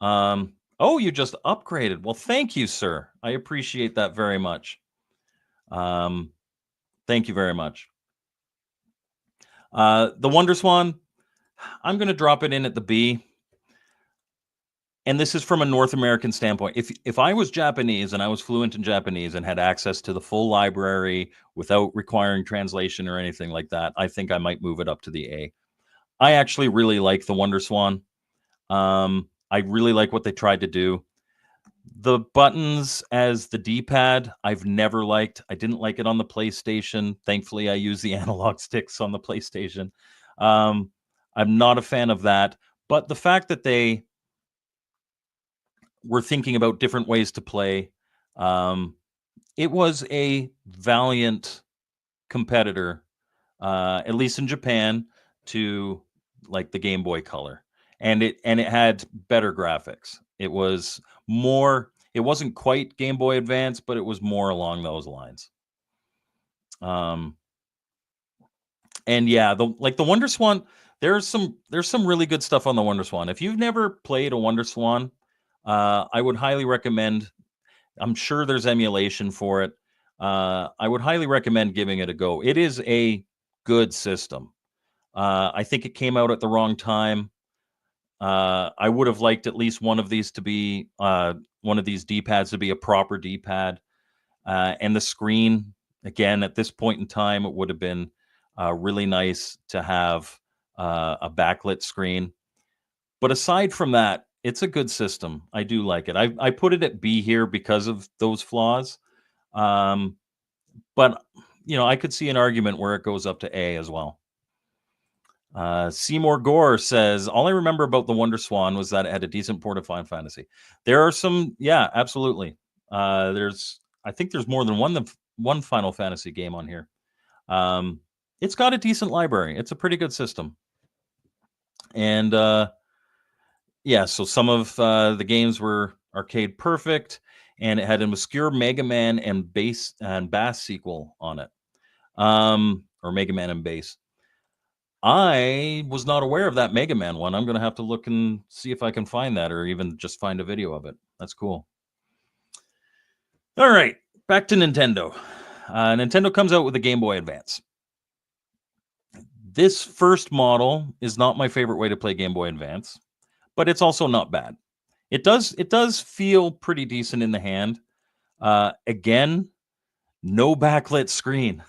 Oh, you just upgraded. Well, thank you, sir. I appreciate that very much. Um, thank you very much. The Wonder Swan, I'm going to drop it in at the B. And this is from a North American standpoint. If I was Japanese and I was fluent in Japanese and had access to the full library without requiring translation or anything like that, I think I might move it up to the A. I actually really like the Wonder Swan. I really like what they tried to do. The buttons as the D-pad, I've never liked. I didn't like it on the PlayStation. Thankfully, I use the analog sticks on the PlayStation. Um, I'm not a fan of that. But the fact that they were thinking about different ways to play, um, it was a valiant competitor, at least in Japan, to like the Game Boy Color, and it had better graphics. It was more. It wasn't quite Game Boy Advance, but it was more along those lines. Um, and yeah, the Wonder Swan. There's some really good stuff on the Wonder Swan. If you've never played a Wonder Swan, I would highly recommend. I'm sure there's emulation for it. I would highly recommend giving it a go. It is a good system. I think it came out at the wrong time. I would have liked at least one of these to be one of these D-pads to be a proper D-pad, and the screen again at this point in time it would have been really nice to have a backlit screen. But aside from that, it's a good system. I do like it. I put it at B here because of those flaws. Um, but I could see an argument where it goes up to A as well. Seymour Gore says, all I remember about the Wonder Swan was that it had a decent port of Final Fantasy. There are some, yeah, absolutely. I think there's more than one Final Fantasy game on here. It's got a decent library. It's a pretty good system. And yeah, so some of the games were arcade perfect, and it had an obscure Mega Man and Bass sequel on it, or Mega Man and Bass. I was not aware of that Mega Man one. I'm going to have to look and see if I can find that, or even just find a video of it. That's cool. All right, back to Nintendo. Nintendo comes out with a Game Boy Advance. This first model is not my favorite way to play Game Boy Advance, but it's also not bad. It does feel pretty decent in the hand. Again, no backlit screen.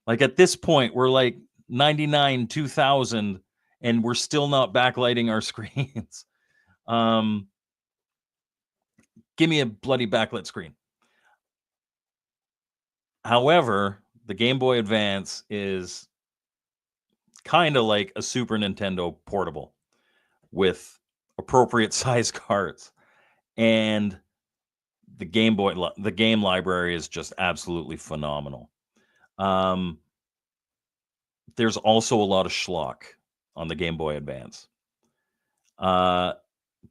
Like at this point, we're like 99, 2000, and we're still not backlighting our screens. Give me a bloody backlit screen. However, the Game Boy Advance is kind of like a Super Nintendo portable with appropriate size cards. And the the game library is just absolutely phenomenal. Um, there's also a lot of schlock on the Game Boy Advance.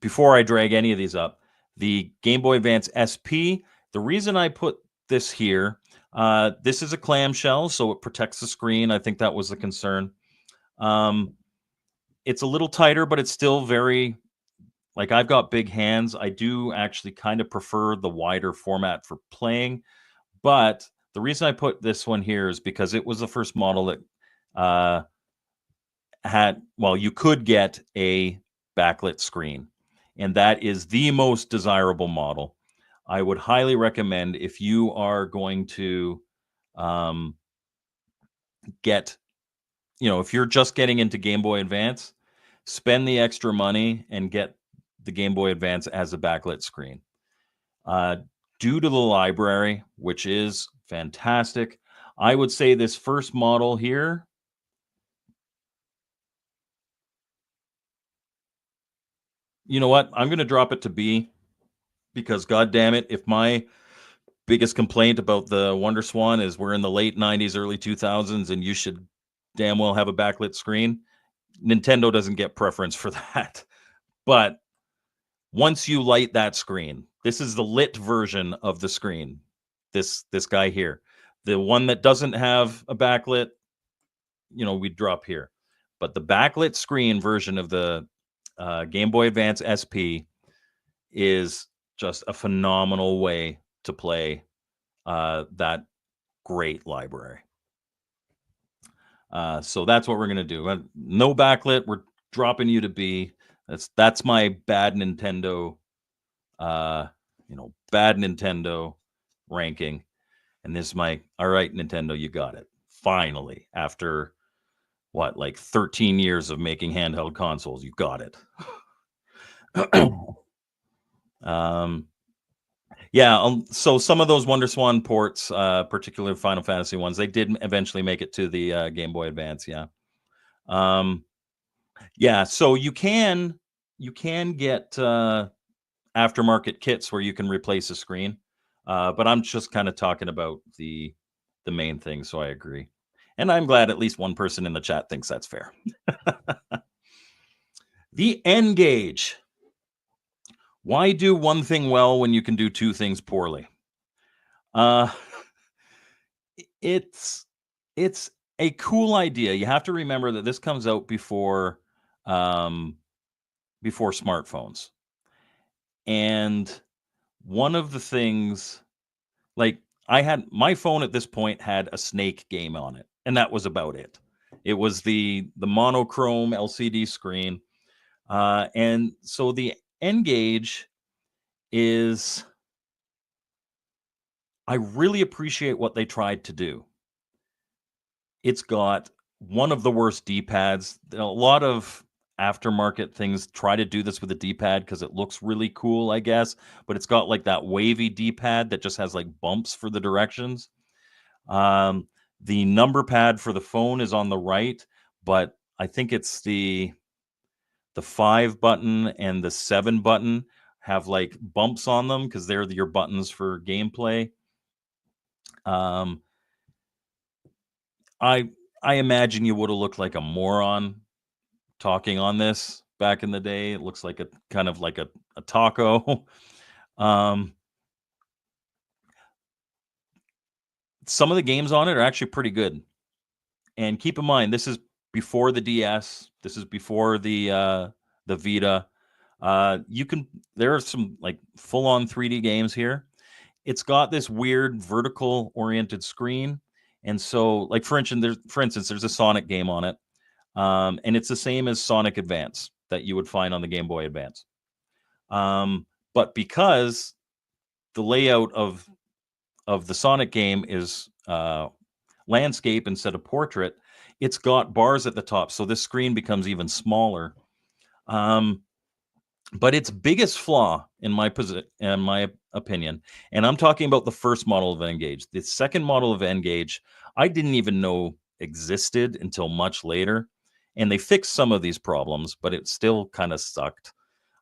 Before I drag any of these up, the Game Boy Advance SP, the reason I put this here, this is a clamshell, so it protects the screen. I think that was the concern. It's a little tighter, but it's still very, like I've got big hands. I do actually kind of prefer the wider format for playing. But the reason I put this one here is because it was the first model that you could get a backlit screen, and that is the most desirable model. I would highly recommend, if you are going to get, if you're just getting into Game Boy Advance, spend the extra money and get the Game Boy Advance as a backlit screen. Due to the library, which is fantastic, I would say this first model here, you know what? I'm going to drop it to B, because God damn it, if my biggest complaint about the Wonder Swan is we're in the late 90s, early 2000s, and you should damn well have a backlit screen, Nintendo doesn't get preference for that. But once you light that screen, This is the lit version of the screen. This guy here. The one that doesn't have a backlit, we drop here. But the backlit screen version of the Game Boy Advance SP is just a phenomenal way to play that great library. So that's what we're going to do. No backlit. We're dropping you to B. That's my bad Nintendo, bad Nintendo ranking. And this is my, all right, Nintendo, you got it. Finally, after what, like 13 years of making handheld consoles, you got it. Yeah, so some of those WonderSwan ports, particularly Final Fantasy ones, they did eventually make it to the Game Boy Advance. Yeah, yeah. So you can get aftermarket kits where you can replace a screen, but I'm just kind of talking about the main thing. So I agree, and I'm glad at least one person in the chat thinks that's fair. The N-Gage. Why do one thing well when you can do two things poorly? It's a cool idea. You have to remember that this comes out before smartphones. And one of the things, like, I had my phone at this point had a Snake game on it, and that was about it. It was the monochrome LCD screen. And so the N-Gage is, I really appreciate what they tried to do. It's got one of the worst D-pads. A lot of aftermarket things try to do this with a D-pad because it looks really cool, I guess. But it's got like that wavy D-pad that just has like bumps for the directions. The number pad for the phone is on the right, but I think it's the 5 button and the 7 button have like bumps on them because they're your buttons for gameplay. I imagine you would have looked like a moron talking on this back in the day. It looks like a kind of like a taco. Some of the games on it are actually pretty good. And keep in mind, this is before the DS. This is before the Vita. There are some like full-on 3D games here. It's got this weird vertical oriented screen. And so, like, for instance, there's a Sonic game on it. And it's the same as Sonic Advance that you would find on the Game Boy Advance. But because the layout of the Sonic game is landscape instead of portrait, it's got bars at the top. So this screen becomes even smaller. But its biggest flaw, in my opinion, and I'm talking about the first model of N-Gage. The second model of N-Gage, I didn't even know existed until much later. And they fixed some of these problems, but it still kind of sucked.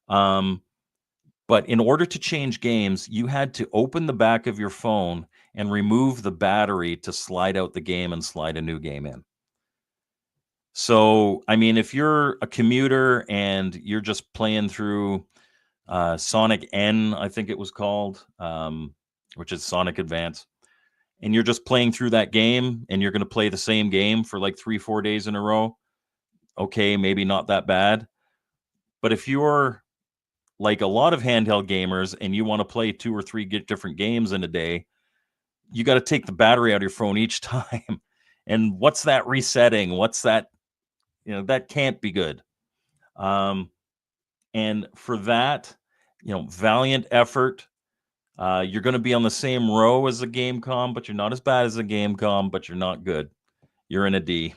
But in order to change games, you had to open the back of your phone and remove the battery to slide out the game and slide a new game in. So, I mean, if you're a commuter and you're just playing through Sonic N, I think it was called, which is Sonic Advance, and you're just playing through that game and you're going to play the same game for like 3-4 days in a row, okay, maybe not that bad. But if you're like a lot of handheld gamers and you want to play 2 or 3 different games in a day, you got to take the battery out of your phone each time. And what's that resetting? What's that? That can't be good. And for that, valiant effort. You're going to be on the same row as the Gamecom, but you're not as bad as the Gamecom, but you're not good. You're in a D.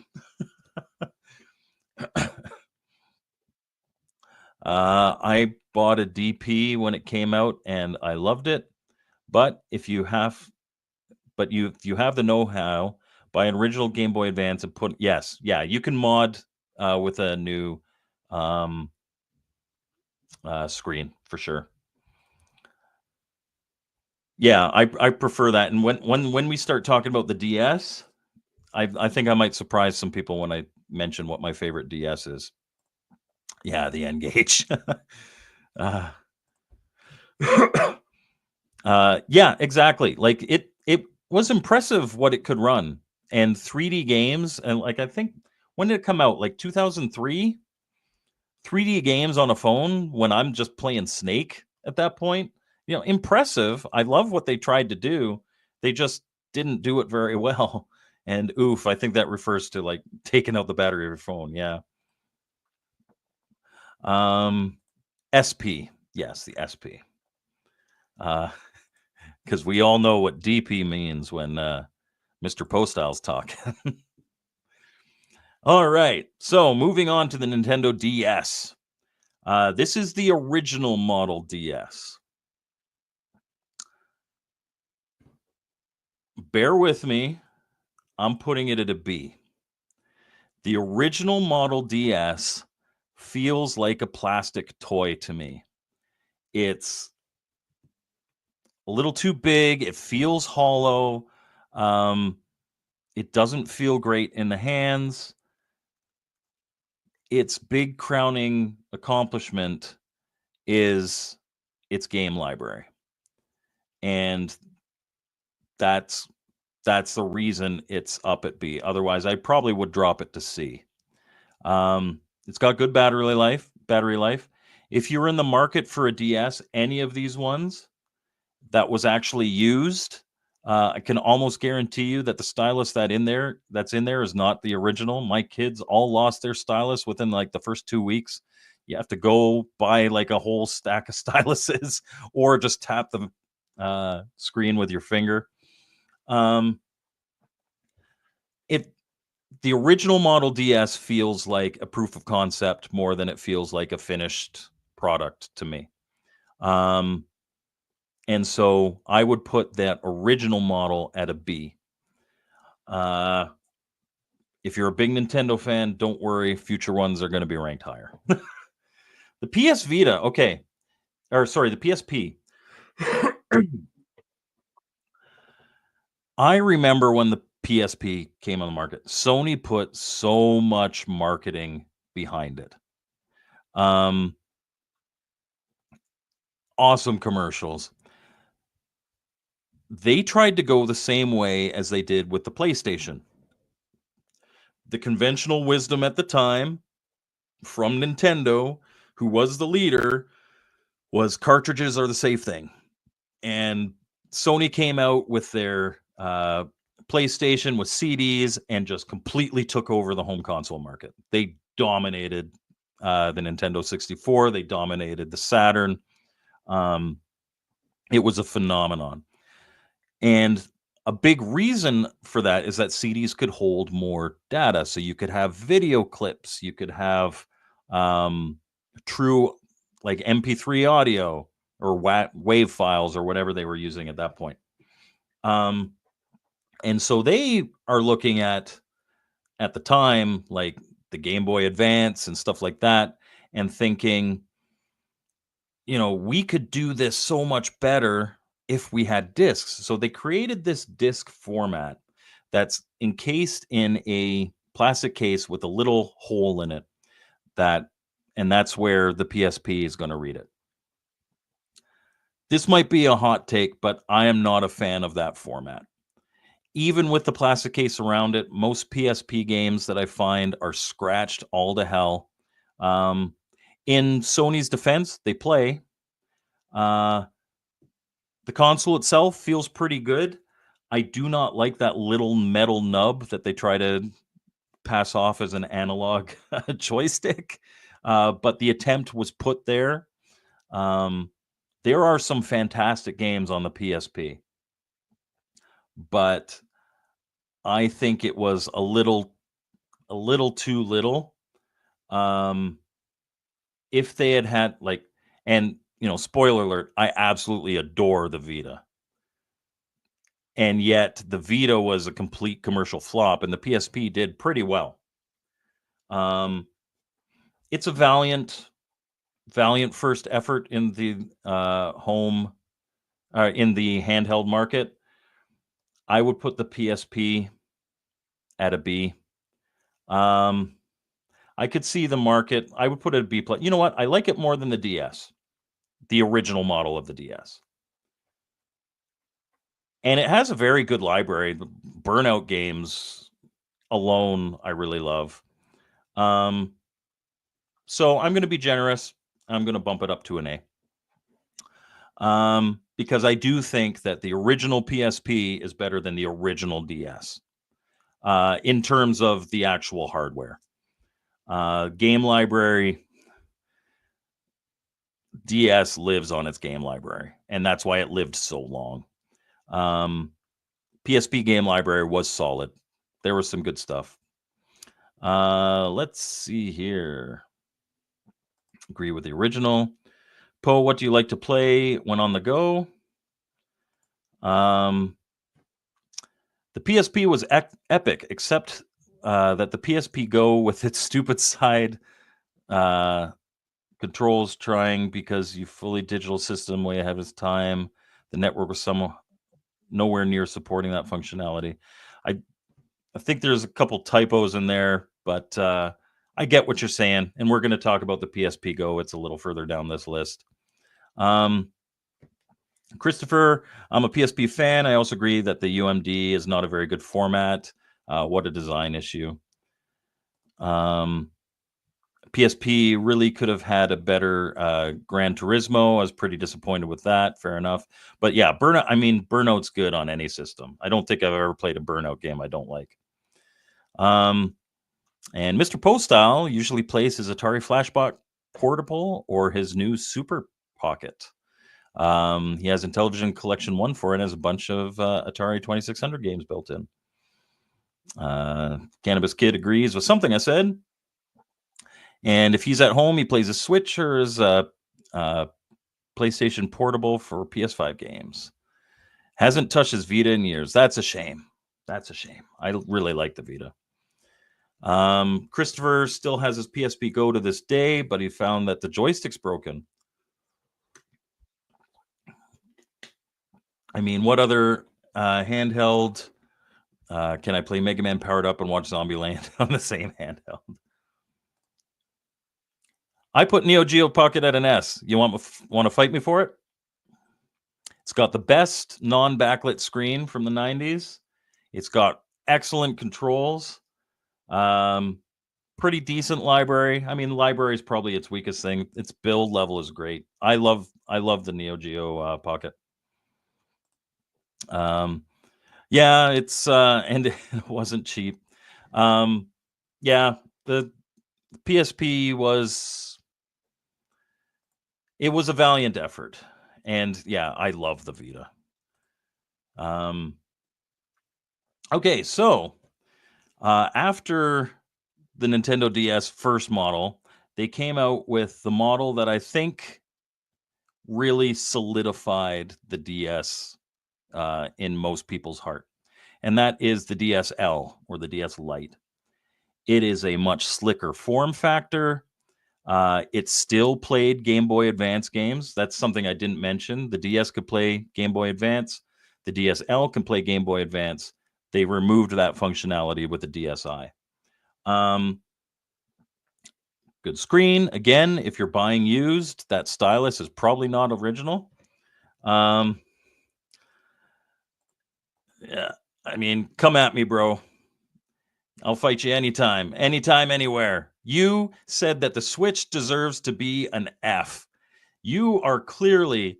I bought a DP when it came out and I loved it. But if you have the know-how, buy an original Game Boy Advance and you can mod with a new screen for sure. Yeah, I prefer that. And when we start talking about the DS, I think I might surprise some people when I mention what my favorite DS is. Yeah, the N-Gage. Yeah, exactly. Like it was impressive what it could run, and 3D games, and like I think when did it come out? Like 2003. 3D games on a phone when I'm just playing Snake at that point. Impressive. I love what they tried to do. They just didn't do it very well. And oof, I think that refers to like taking out the battery of your phone. Yeah. Um, SP. Yes, the SP. Because we all know what DP means when Mr. Postyle's talking. All right. So moving on to the Nintendo DS. This is the original model DS. Bear with me. I'm putting it at a B. The original Model DS feels like a plastic toy to me. It's a little too big. It feels hollow. Um, it doesn't feel great in the hands. Its big crowning accomplishment is its game library. And that's that's the reason it's up at B. Otherwise, I probably would drop it to C. It's got good battery life. Battery life. If you're in the market for a DS, any of these ones that was actually used, I can almost guarantee you that the stylus that's in there is not the original. My kids all lost their stylus within like the first 2 weeks. You have to go buy like a whole stack of styluses, or just tap the screen with your finger. Um, it The original Model DS feels like a proof of concept more than it feels like a finished product to me. Um, and so I would put that original model at a B. Uh, if you're a big Nintendo fan, don't worry, future ones are going to be ranked higher. The PS Vita, okay, or sorry, the PSP. I remember when the PSP came on the market, Sony put so much marketing behind it. Um, awesome commercials. They tried to go the same way as they did with the PlayStation. The conventional wisdom at the time from Nintendo, who was the leader, was cartridges are the safe thing. And Sony came out with their PlayStation with CDs and just completely took over the home console market. They dominated the Nintendo 64. They dominated the Saturn. It was a phenomenon. And a big reason for that is that CDs could hold more data. So you could have video clips, you could have true like MP3 audio or wave files or whatever they were using at that point. Um, and so they are looking at the time, like the Game Boy Advance and stuff like that, and thinking, we could do this so much better if we had discs. So they created this disc format that's encased in a plastic case with a little hole in it and that's where the PSP is going to read it. This might be a hot take, but I am not a fan of that format. Even with the plastic case around it, most PSP games that I find are scratched all to hell. In Sony's defense, they play. Uh, The console itself feels pretty good. I do not like that little metal nub that they try to pass off as an analog joystick, but the attempt was put there. Um, there are some fantastic games on the PSP, but I think it was a little too little. Um, if they had like, and spoiler alert, I absolutely adore the Vita. And yet the Vita was a complete commercial flop, and the PSP did pretty well. Um, it's a valiant first effort in the in the handheld market. I would put the PSP at a B. Um, I could see the market. I would put it at B plus. You know what? I like it more than the DS, the original model of the DS. and it has a very good library. The Burnout games alone, I really love. So I'm going to be generous. I'm going to bump it up to an A. Because I do think that the original PSP is better than the original DS in terms of the actual hardware. Game library, DS lives on its game library, and that's why it lived so long. PSP game library was solid. There was some good stuff. Let's see here. Agree with the original. Poe, what do you like to play when on the go? The PSP was epic, except that the PSP Go with its stupid side controls trying because you fully digital system way ahead of its time. The network was nowhere near supporting that functionality. I think there's a couple typos in there, but I get what you're saying, and we're going to talk about the PSP Go. It's a little further down this list. Christopher, I'm a PSP fan. I also agree that the UMD is not a very good format. What a design issue. PSP really could have had a better Gran Turismo. I was pretty disappointed with that. Fair enough. But yeah, Burnout's good on any system. I don't think I've ever played a Burnout game I don't like. And Mr. Postile usually plays his Atari Flashback Portable or his new Super Pocket. He has Intellivision Collection 1 for it and has a bunch of Atari 2600 games built in. Cannabis Kid agrees with something I said. And if he's at home, he plays a Switch or his PlayStation Portable for PS5 games. Hasn't touched his Vita in years. That's a shame. That's a shame. I really like the Vita. Christopher still has his PSP Go to this day, but he found that the joystick's broken. I mean, what other handheld can I play Mega Man Powered Up and watch Zombieland on the same handheld? I put Neo Geo Pocket at an S. You want to fight me for it? It's got the best non-backlit screen from the 90s. It's got excellent controls. Pretty decent library. I mean, library is probably its weakest thing. Its build level is great. I love the Neo Geo Pocket. Yeah, it's and it wasn't cheap. Yeah, the PSP was a valiant effort. And yeah, I love the Vita. Okay, so after the Nintendo DS first model, they came out with the model that I think really solidified the DS in most people's heart. And that is the DSL or the DS Lite. It is a much slicker form factor. It still played Game Boy Advance games. That's something I didn't mention. The DS could play Game Boy Advance. The DSL can play Game Boy Advance. They removed that functionality with the DSi. Good screen. Again, if you're buying used, that stylus is probably not original. Yeah, I mean, come at me, bro. I'll fight you anytime, anywhere. You said that the Switch deserves to be an F. You are clearly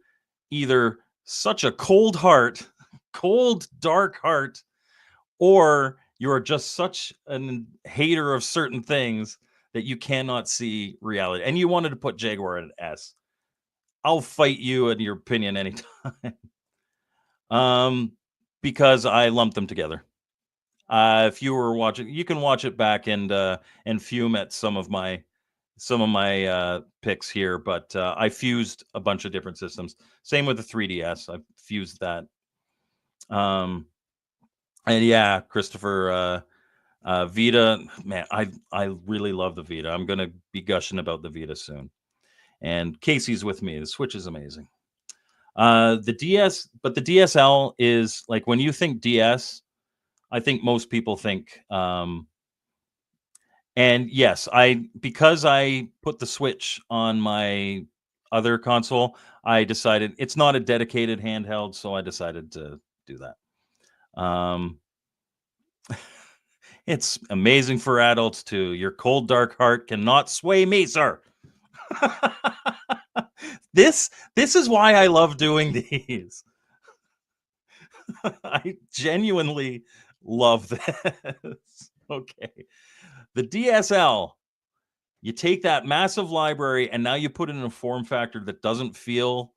either such a cold, dark heart, or you are just such a hater of certain things that you cannot see reality. And you wanted to put Jaguar at an S. I'll fight you in your opinion anytime. Because I lumped them together. If you were watching, you can watch it back and fume at some of my picks here. But I fused a bunch of different systems. Same with the 3DS. I fused that. And yeah, Christopher, Vita, man, I really love the Vita. I'm gonna be gushing about the Vita soon. And Casey's with me. The Switch is amazing. The DS, but the DSL is like when you think DS, I think most people think. And yes, because I put the Switch on my other console, I decided it's not a dedicated handheld, so I decided to do that. Um, it's amazing for adults too. Your cold, dark heart cannot sway me, sir. This is why I love doing these. I genuinely love this. Okay. The DSL, you take that massive library and now you put it in a form factor that doesn't feel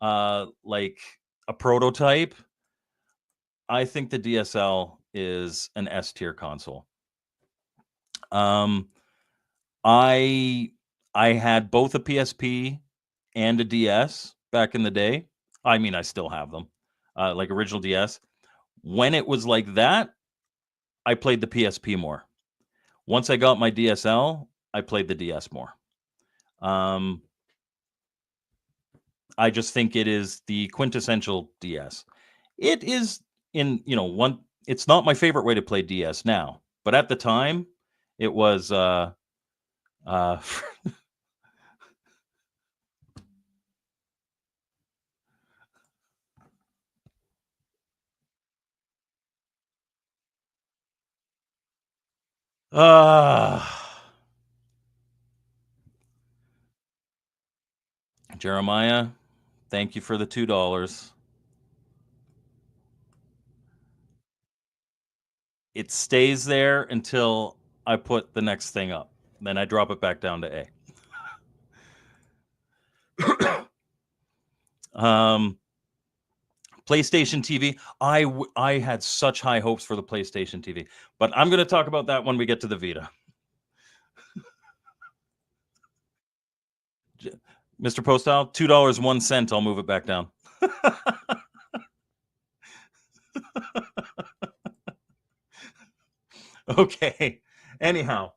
like a prototype. I think the DSL is an S tier console. Um, I I had both a PSP and a DS back in the day. I mean, I still have them, like original DS. When it was like that, I played the PSP more. Once I got my DSL, I played the DS more. Um, I just think it is the quintessential DS. It is in, one it's not my favorite way to play DS now, but at the time, it was uh uh Jeremiah, thank you for the $2. It stays there until I put the next thing up. Then I drop it back down to A. PlayStation TV. I had such high hopes for the PlayStation TV, but I'm going to talk about that when we get to the Vita. Mr. Postal, $2.01. I'll move it back down. Okay. Anyhow.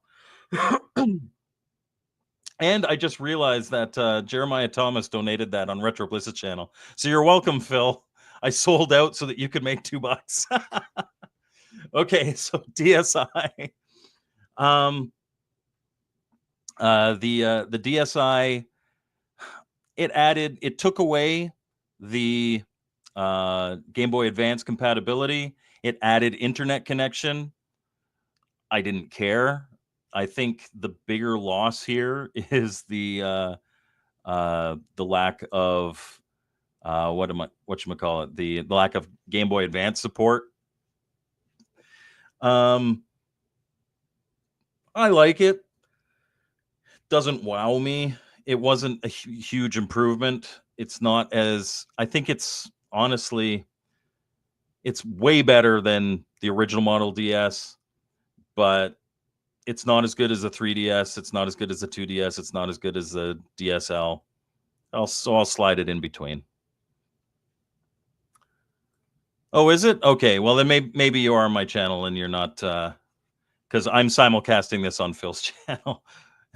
And I just realized that Jeremiah Thomas donated that on Retro Bliss's channel. So you're welcome, Phil. I sold out so that you could make $2. Okay, so DSI. Um, the DSI, it took away the Game Boy Advance compatibility. It added internet connection. I didn't care. I think the bigger loss here is the lack of whatchamacallit, the lack of Game Boy Advance support. Um, I like it. Doesn't wow me. It wasn't a huge improvement. It's not as I think it's honestly it's way better than the original Model DS, but it's not as good as the 3DS. It's not as good as the 2DS. It's not as good as the DSL. I'll slide it in between. Oh, is it? Okay. Well, then maybe you are on my channel and you're not, because I'm simulcasting this on Phil's channel.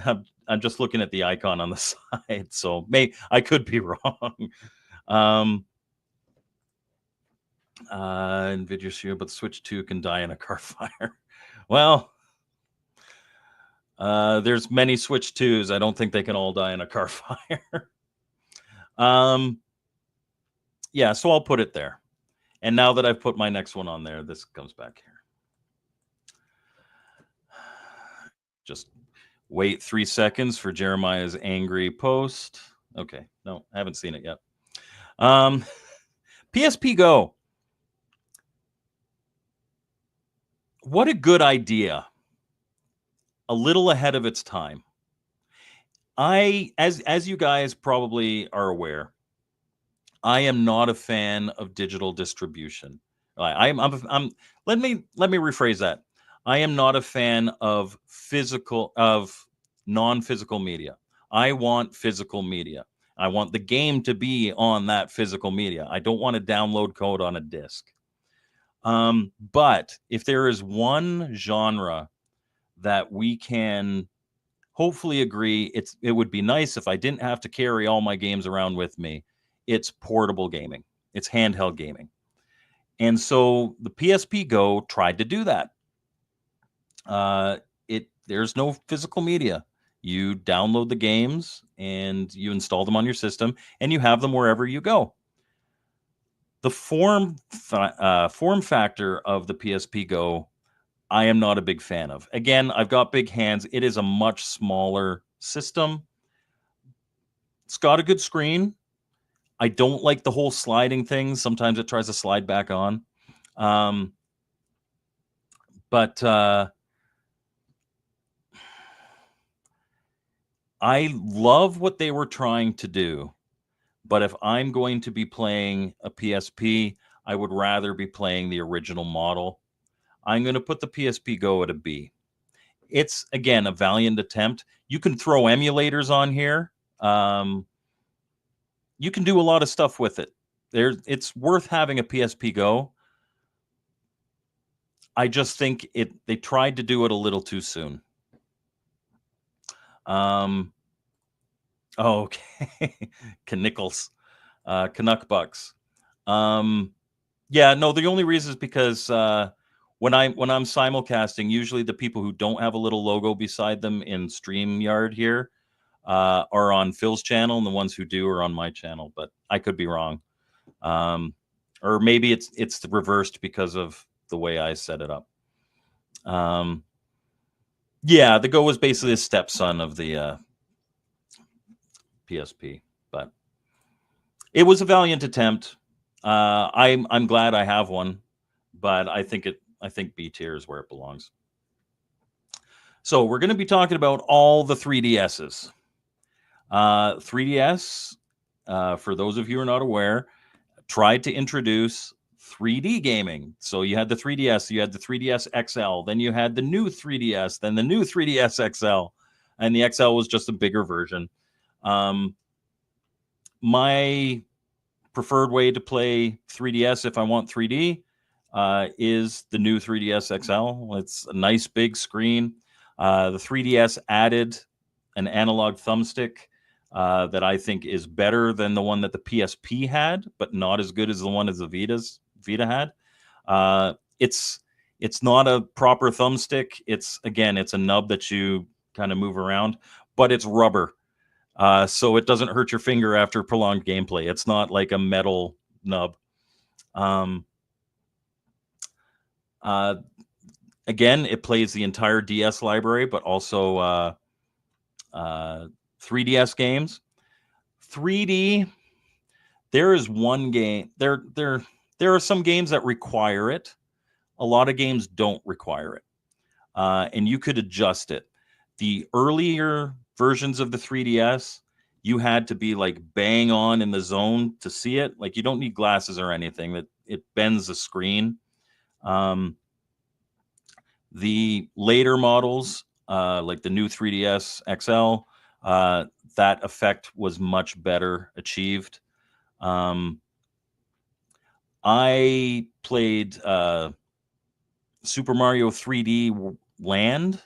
I'm just looking at the icon on the side, so I could be wrong. Nvidia sure, but Switch 2 can die in a car fire. Well, there's many Switch 2s. I don't think they can all die in a car fire. Yeah, so I'll put it there. And now that I've put my next one on there, this comes back here. Just wait 3 seconds for Jeremiah's angry post. Okay, no, I haven't seen it yet. PSP Go. What a good idea. A little ahead of its time. As you guys probably are aware, I am not a fan of digital distribution. I'm let me rephrase that. I am not a fan of non-physical media. I want physical media. I want the game to be on that physical media. I don't want to download code on a disc. But if there is one genre that we can hopefully agree, it would be nice if I didn't have to carry all my games around with me. It's portable gaming. It's handheld gaming. And so the PSP Go tried to do that. There's no physical media. You download the games and you install them on your system and you have them wherever you go. The form factor of the PSP Go, I am not a big fan of. Again, I've got big hands. It is a much smaller system. It's got a good screen. I don't like the whole sliding thing. Sometimes it tries to slide back on. But I love what they were trying to do. But if I'm going to be playing a PSP, I would rather be playing the original model. I'm going to put the PSP Go at a B. It's, again, a valiant attempt. You can throw emulators on here. You can do a lot of stuff with it. It's worth having a PSP Go. I just think they tried to do it a little too soon. Okay. Knickles. Canuck Bucks. Yeah, no, the only reason is because when I'm simulcasting, usually the people who don't have a little logo beside them in StreamYard here are on Phil's channel, and the ones who do are on my channel. But I could be wrong, or maybe it's reversed because of the way I set it up. Yeah, the Go was basically a stepson of the PSP, but it was a valiant attempt. I'm glad I have one, but I think B tier is where it belongs. So we're going to be talking about all the 3DSs. 3DS, for those of you who are not aware, tried to introduce 3D gaming. So you had the 3DS, you had the 3DS XL, then you had the new 3DS, then the new 3DS XL, and the XL was just a bigger version. My preferred way to play 3DS if I want 3D is the new 3DS XL. It's a nice big screen. The 3DS added an analog thumbstick that I think is better than the one that the PSP had, but not as good as the one as the Vita had. It's not a proper thumbstick. It's a nub that you kind of move around, but it's rubber. So it doesn't hurt your finger after prolonged gameplay. It's not like a metal nub. Again, it plays the entire DS library, but also 3DS games. 3D, there is one game. There are some games that require it. A lot of games don't require it. And you could adjust it. The earlier versions of the 3DS, you had to be like bang on in the zone to see it. Like you don't need glasses or anything. It bends the screen. The later models, like the new 3DS XL, that effect was much better achieved. I played Super Mario 3D Land,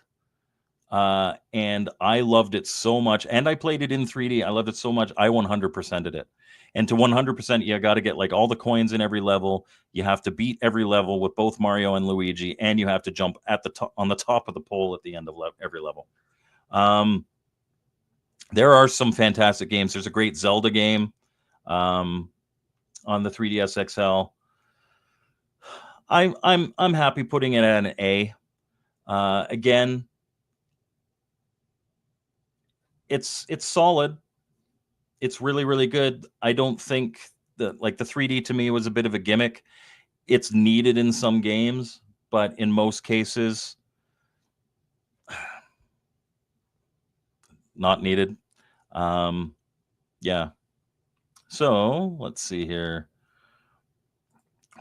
and I loved it so much. And I played it in 3D. I loved it so much. I 100%ed it. And to 100%, you got to get like all the coins in every level. You have to beat every level with both Mario and Luigi, and you have to jump at the on the top of the pole at the end of every level. There are some fantastic games. There's a great Zelda game on the 3DS XL. I'm happy putting it at an A. Again, it's solid. It's really, really good. I don't think that like the 3D to me was a bit of a gimmick. It's needed in some games, but in most cases, not needed. Yeah. So let's see here.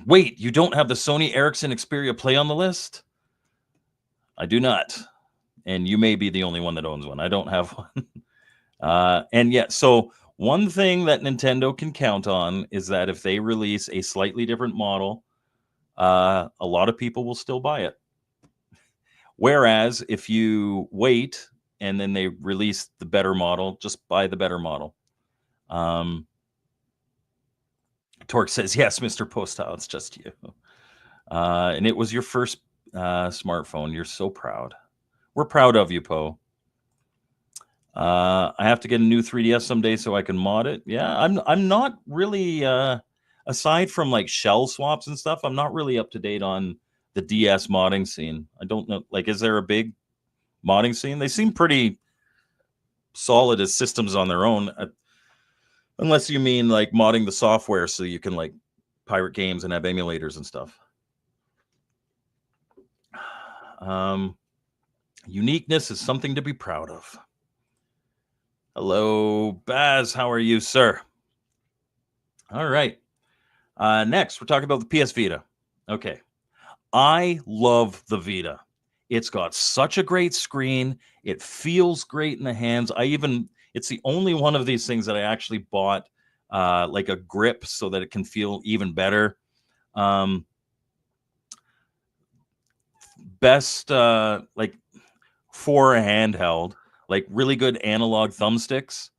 Wait, you don't have the Sony Ericsson Xperia Play on the list? I do not. And you may be the only one that owns one. I don't have one. And yeah, so one thing that Nintendo can count on is that if they release a slightly different model, a lot of people will still buy it. Whereas if you wait and then they release the better model, just buy the better model. Torque says, yes, Mr. Postile, it's just you. And it was your first smartphone. You're so proud. We're proud of you, Poe. I have to get a new 3DS someday so I can mod it. Yeah, I'm not really aside from like shell swaps and stuff, I'm not really up to date on the DS modding scene. I don't know, like, is there a big modding scene? They seem pretty solid as systems on their own, unless you mean like modding the software so you can like pirate games and have emulators and stuff. Uniqueness is something to be proud of. Hello, Baz. How are you, sir? All right. Next, we're talking about the PS Vita. Okay. I love the Vita. It's got such a great screen. It feels great in the hands. It's the only one of these things that I actually bought like a grip so that it can feel even better. Best like for a handheld, like really good analog thumbsticks.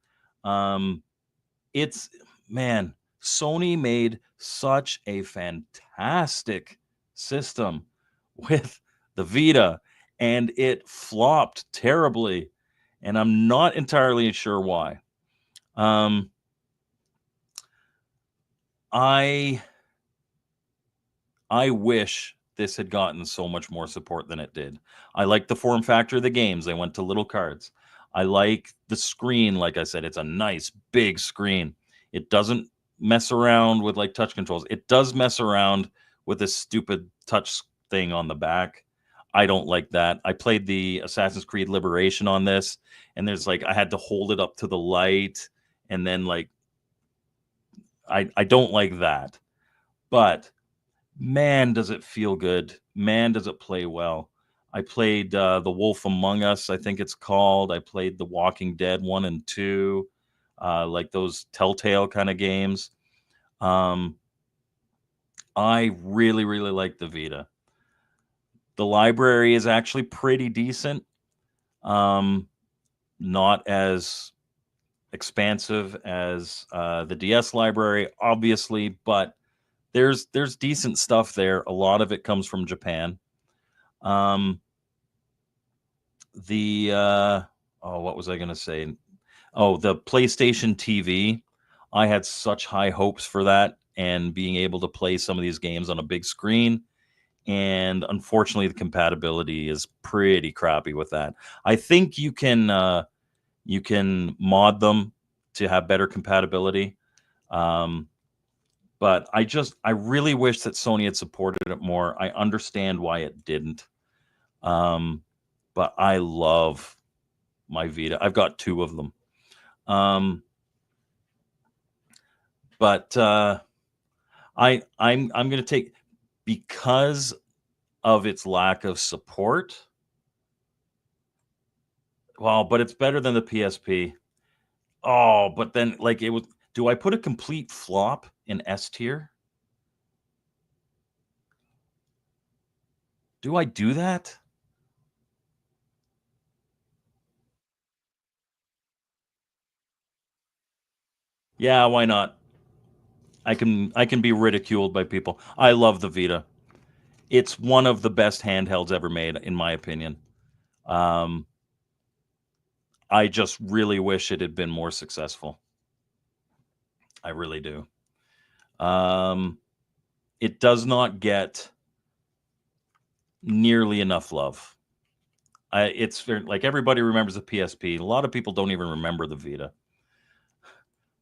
It's man, Sony made such a fantastic system with the Vita, and it flopped terribly, and I'm not entirely sure why. I wish this had gotten so much more support than it did. I like the form factor of the games. They went to little cards. I like the screen. Like I said, it's a nice big screen. It doesn't mess around with like touch controls. It does mess around with this stupid touch thing on the back. I don't like that. I played the Assassin's Creed Liberation on this, and there's like I had to hold it up to the light, and then like I don't like that. But man, does it feel good. Man, does it play well. I played The Wolf Among Us, I think it's called. I played The Walking Dead 1 and 2, like those Telltale kind of games. I really, really like the Vita. The library is actually pretty decent. Not as expansive as the DS library, obviously, but there's decent stuff there. A lot of it comes from Japan. What was I going to say? Oh, the PlayStation TV. I had such high hopes for that and being able to play some of these games on a big screen. And unfortunately, the compatibility is pretty crappy with that. I think you can mod them to have better compatibility. But I really wish that Sony had supported it more. I understand why it didn't. But I love my Vita. I've got 2 of them. But I'm going to take, because of its lack of support. Well, but it's better than the PSP. Oh, but then like it was. Do I put a complete flop in S tier? Do I do that? Yeah, why not? I can be ridiculed by people. I love the Vita. It's one of the best handhelds ever made, in my opinion. Um, I just really wish it had been more successful. I really do. It does not get nearly enough love. It's like everybody remembers the PSP. A lot of people don't even remember the Vita.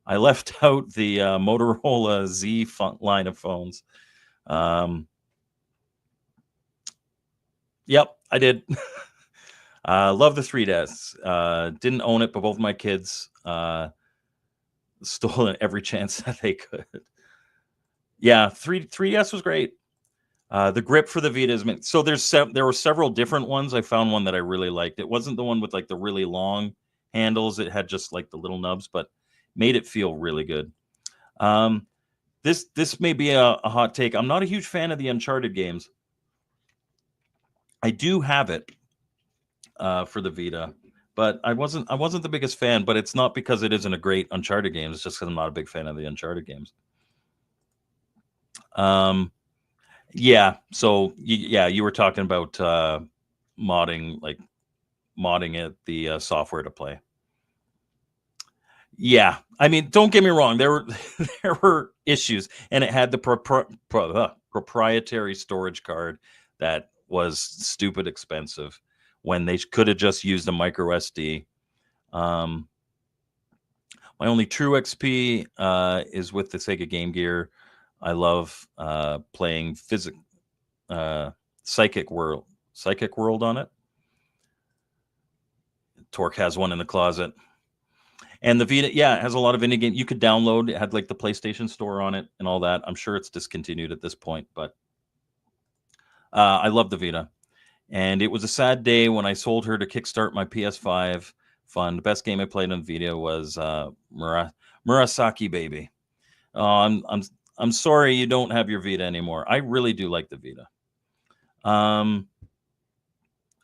I left out the Motorola Z line of phones. Yep, I did. Love the 3DS. Didn't own it, but both my kids stole it every chance that they could. Yeah, 3DS was great. The grip for the Vita is so there were several different ones. I found one that I really liked. It wasn't the one with like the really long handles. It had just like the little nubs, but made it feel really good. This may be a hot take. I'm not a huge fan of the Uncharted games. I do have it for the Vita, but I wasn't the biggest fan. But it's not because it isn't a great Uncharted game. It's just because I'm not a big fan of the Uncharted games. Yeah. So yeah, you were talking about modding, like modding it, the software to play. Yeah, I mean, don't get me wrong. There were there were issues, and it had the proprietary storage card that was stupid expensive when they could have just used a micro SD. Um, my only true XP is with the Sega Game Gear. I love playing uh, Psychic World, Psychic World on it. Torque has one in the closet. And the Vita, yeah, it has a lot of indie games you could download. It had like the PlayStation Store on it and all that. I'm sure it's discontinued at this point, but I love the Vita. And it was a sad day when I sold her to kickstart my PS5 fund. The best game I played on Vita was Murasaki Baby. Oh, I'm sorry you don't have your Vita anymore. I really do like the Vita. Um,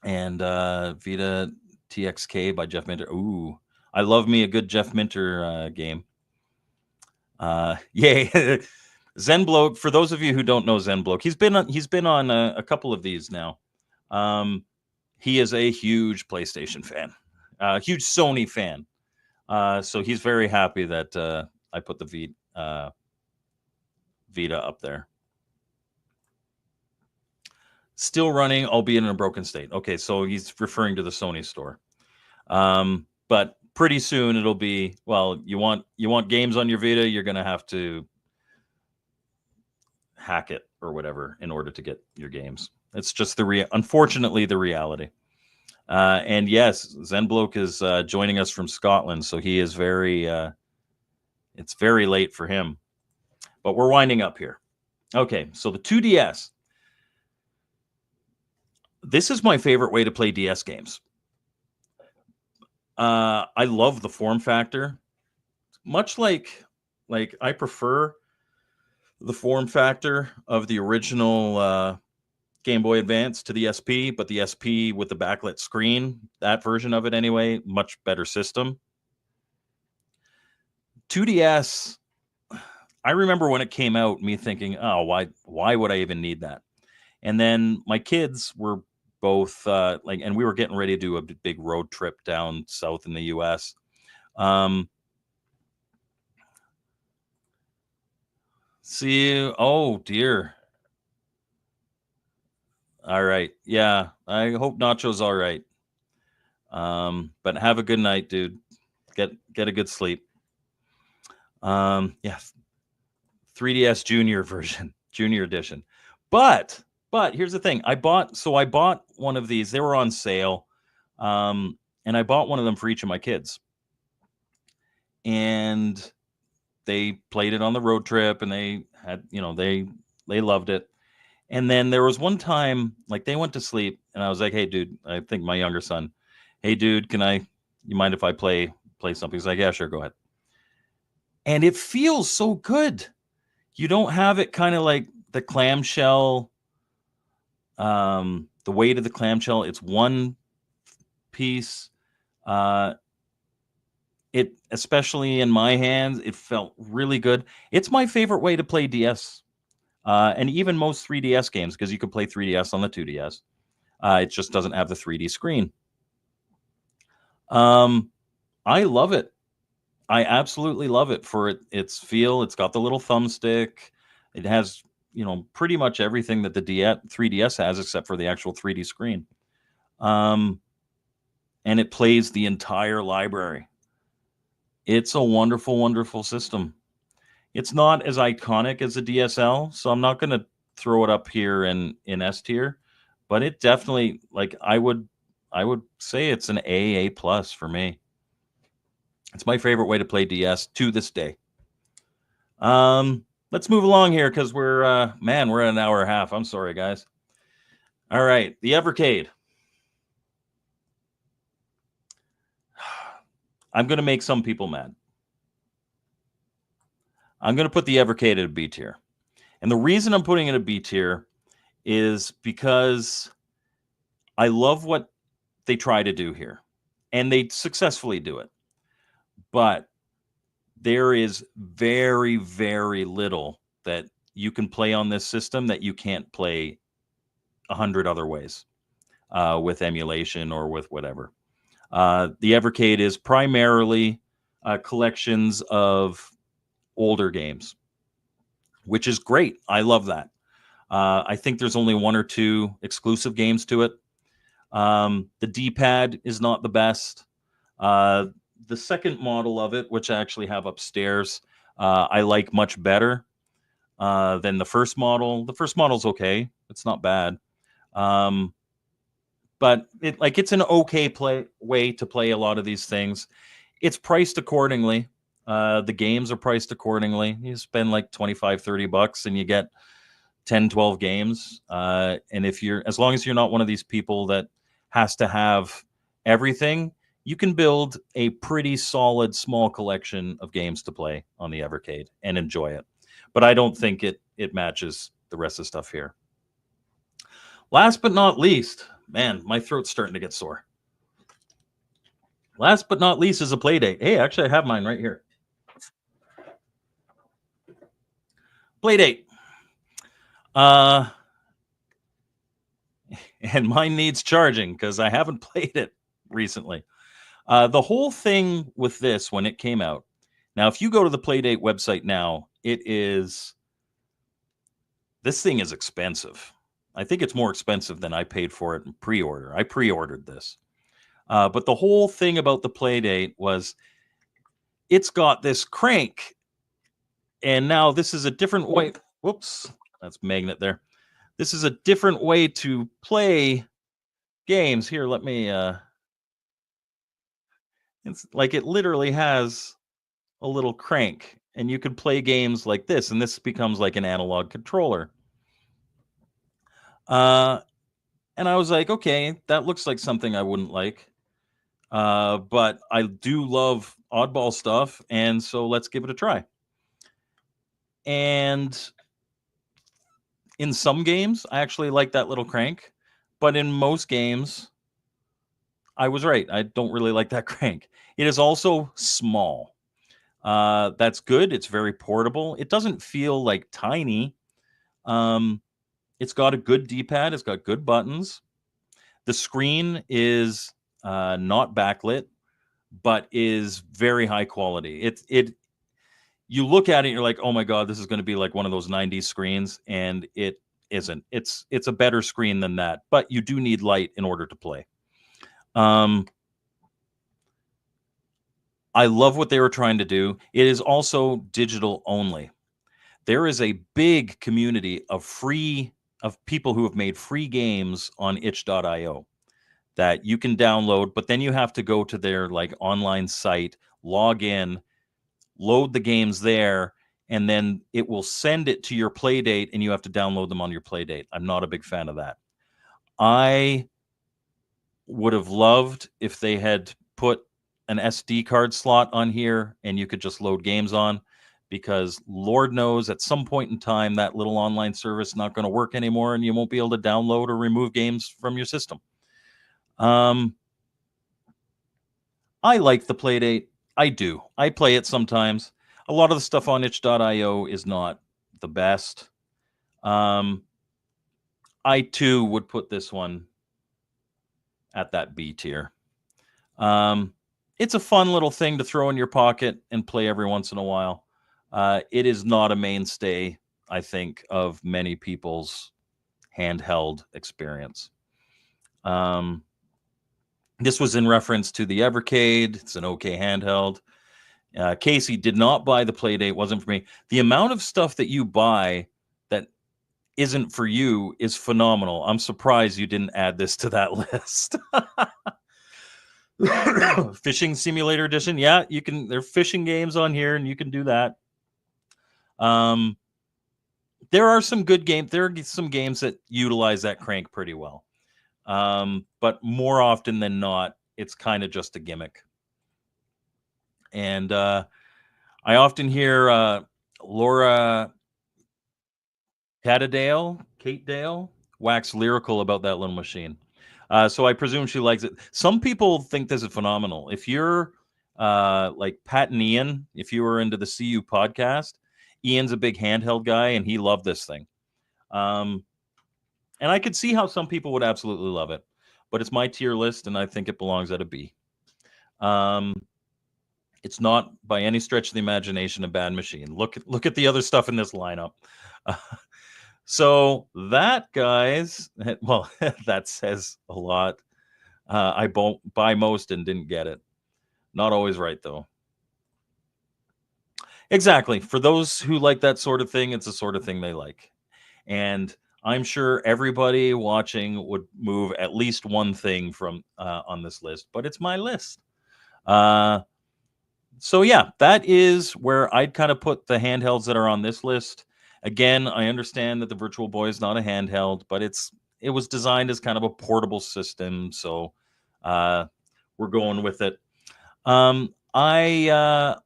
and Vita TXK by Jeff Minter. Ooh, I love me a good Jeff Minter game. Yay. Zenbloke, for those of you who don't know Zenbloke, he's been on a couple of these now. He is a huge PlayStation fan, huge Sony fan. So he's very happy that I put the Vita up there. Still running, albeit in a broken state. Okay, so he's referring to the Sony store. But pretty soon it'll be, well, you want games on your Vita, you're gonna have to hack it or whatever in order to get your games. It's just unfortunately the reality. And yes, Zenbloke is joining us from Scotland, so he is it's very late for him. But we're winding up here. Okay, so the 2DS. This is my favorite way to play DS games. I love the form factor. Much like I prefer the form factor of the original Game Boy Advance to the SP, but the SP with the backlit screen, that version of it anyway, much better system. 2DS, I remember when it came out, me thinking, oh, why would I even need that? And then my kids were both and we were getting ready to do a big road trip down south in the US. See you. Oh dear. All right. Yeah. I hope Nacho's all right. But have a good night, dude. Get a good sleep. Yeah. 3DS Junior version, Junior edition. But here's the thing. I bought one of these. They were on sale. And I bought one of them for each of my kids. And they played it on the road trip and they had, they loved it. And then there was one time, like they went to sleep and I was like, hey dude, I think my younger son, hey dude, you mind if I play something? He's like, yeah, sure, go ahead. And it feels so good. You don't have it kind of like the clamshell, the weight of the clamshell. It's one piece. It, especially in my hands, it felt really good. It's my favorite way to play DS. And even most 3DS games, because you can play 3DS on the 2DS. It just doesn't have the 3D screen. I love it. I absolutely love it for its feel. It's got the little thumbstick. It has, pretty much everything that the 3DS has, except for the actual 3D screen. And it plays the entire library. It's a wonderful, wonderful system. It's not as iconic as a DSL, so I'm not going to throw it up here in S tier, but it definitely, like, I would say it's an A plus for me. It's my favorite way to play DS to this day. Let's move along here because we're at an hour and a half. I'm sorry, guys. All right, the Evercade. I'm going to make some people mad. I'm going to put the Evercade at a B tier. And the reason I'm putting it at a B tier is because I love what they try to do here. And they successfully do it. But there is very, very little that you can play on this system that you can't play 100 other ways with emulation or with whatever. The Evercade is primarily collections of older games, which is great. I love that. I think there's only one or two exclusive games to it. The D-pad is not the best. The second model of it, which I actually have upstairs, I like much better than the first model. The first model's okay; it's not bad, but it's an okay way to play a lot of these things. It's priced accordingly. The games are priced accordingly. You spend like $25-$30 and you get 10-12 games. And as long as you're not one of these people that has to have everything, you can build a pretty solid small collection of games to play on the Evercade and enjoy it. But I don't think it matches the rest of the stuff here. Last but not least, man, my throat's starting to get sore. Last but not least is a Playdate. Hey, actually, I have mine right here. Playdate. And mine needs charging because I haven't played it recently. The whole thing with this, when it came out, now if you go to the Playdate website now, this thing is expensive. I think it's more expensive than I paid for it in pre-order. I pre-ordered this. But the whole thing about the Playdate was it's got this crank. And now this is a different way. Whoops, that's magnet there. This is a different way to play games. Here, let me... it's like it literally has a little crank. And you can play games like this. And this becomes like an analog controller. And I was like, okay, that looks like something I wouldn't like. But I do love oddball stuff, and so let's give it a try. And in some games, I actually like that little crank, but in most games, I was right. I don't really like that crank. It is also small. That's good. It's very portable. It doesn't feel like tiny. It's got a good D-pad. It's got good buttons. The screen is not backlit, but is very high quality. You look at it, and you're like, oh my god, this is going to be like one of those 90s screens, and it isn't. It's a better screen than that, but you do need light in order to play. I love what they were trying to do. It is also digital only. There is a big community of people who have made free games on itch.io that you can download, but then you have to go to their like online site, log in, load the games there, and then it will send it to your Playdate, and you have to download them on your Playdate. I'm not a big fan of that. I would have loved if they had put an SD card slot on here and you could just load games on, because Lord knows at some point in time that little online service is not going to work anymore and you won't be able to download or remove games from your system. I like the Playdate. I do. I play it sometimes. A lot of the stuff on itch.io is not the best. I too would put this one at that B tier. It's a fun little thing to throw in your pocket and play every once in a while. It is not a mainstay, I think, of many people's handheld experience. This was in reference to the Evercade. It's an okay handheld. Casey did not buy the Playdate. Wasn't for me. The amount of stuff that you buy that isn't for you is phenomenal. I'm surprised you didn't add this to that list. Fishing Simulator Edition. Yeah, you can. There are fishing games on here, and you can do that. There are some good games. There are some games that utilize that crank pretty well. But more often than not, it's kind of just a gimmick. And I often hear Laura Kate Dale wax lyrical about that little machine. So I presume she likes it. Some people think this is phenomenal. If you're like Pat and Ian, if you were into the CU podcast, Ian's a big handheld guy and he loved this thing. And I could see how some people would absolutely love it, but it's my tier list and I think it belongs at a B. It's not by any stretch of the imagination a bad machine. Look at the other stuff in this lineup. So that, guys, well, that says a lot. I buy most and didn't get it. Not always right, though. Exactly. For those who like that sort of thing, it's the sort of thing they like. And I'm sure everybody watching would move at least one thing from on this list, but it's my list. So yeah, that is where I'd kind of put the handhelds that are on this list. Again, I understand that the Virtual Boy is not a handheld, but it was designed as kind of a portable system, so we're going with it. I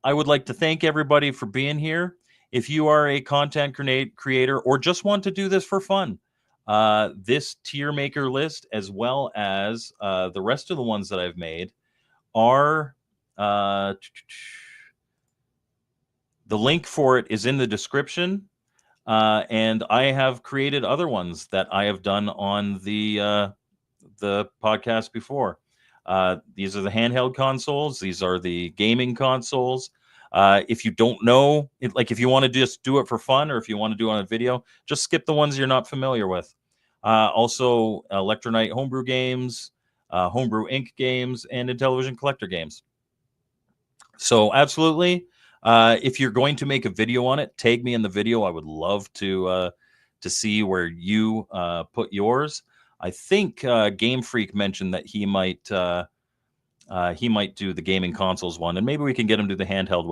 would like to thank everybody for being here. If you are a content creator or just want to do this for fun, this tier maker list, as well as the rest of the ones that I've made, are the link for it is in the description. And I have created other ones that I have done on the podcast before. These are the handheld consoles. These are the gaming consoles. If you don't know, like if you want to just do it for fun, or if you want to do it on a video, just skip the ones you're not familiar with. Also, Electronite homebrew games, Homebrew Inc. games, and Intellivision collector games. So absolutely, if you're going to make a video on it, tag me in the video. I would love to see where you put yours. I think Game Freak mentioned that he might do the gaming consoles one, and maybe we can get him to the handheld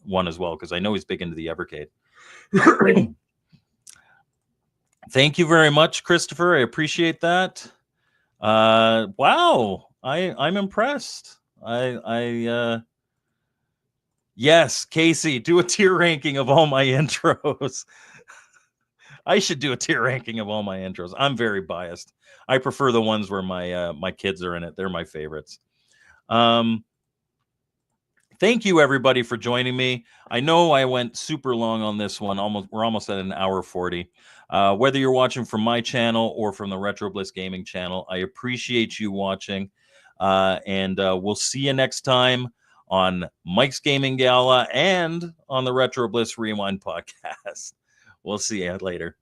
one as well, because I know he's big into the Evercade. Thank you very much, Christopher. I appreciate that. Wow, I'm impressed. Yes, Casey, do a tier ranking of all my intros. I should do a tier ranking of all my intros. I'm very biased. I prefer the ones where my kids are in it. They're my favorites. Thank you, everybody, for joining me. I know I went super long on this one. We're almost at an hour 40. Whether you're watching from my channel or from the Retro Bliss Gaming channel, I appreciate you watching. And we'll see you next time on Mike's Gaming Gala and on the Retro Bliss Rewind podcast. We'll see you later.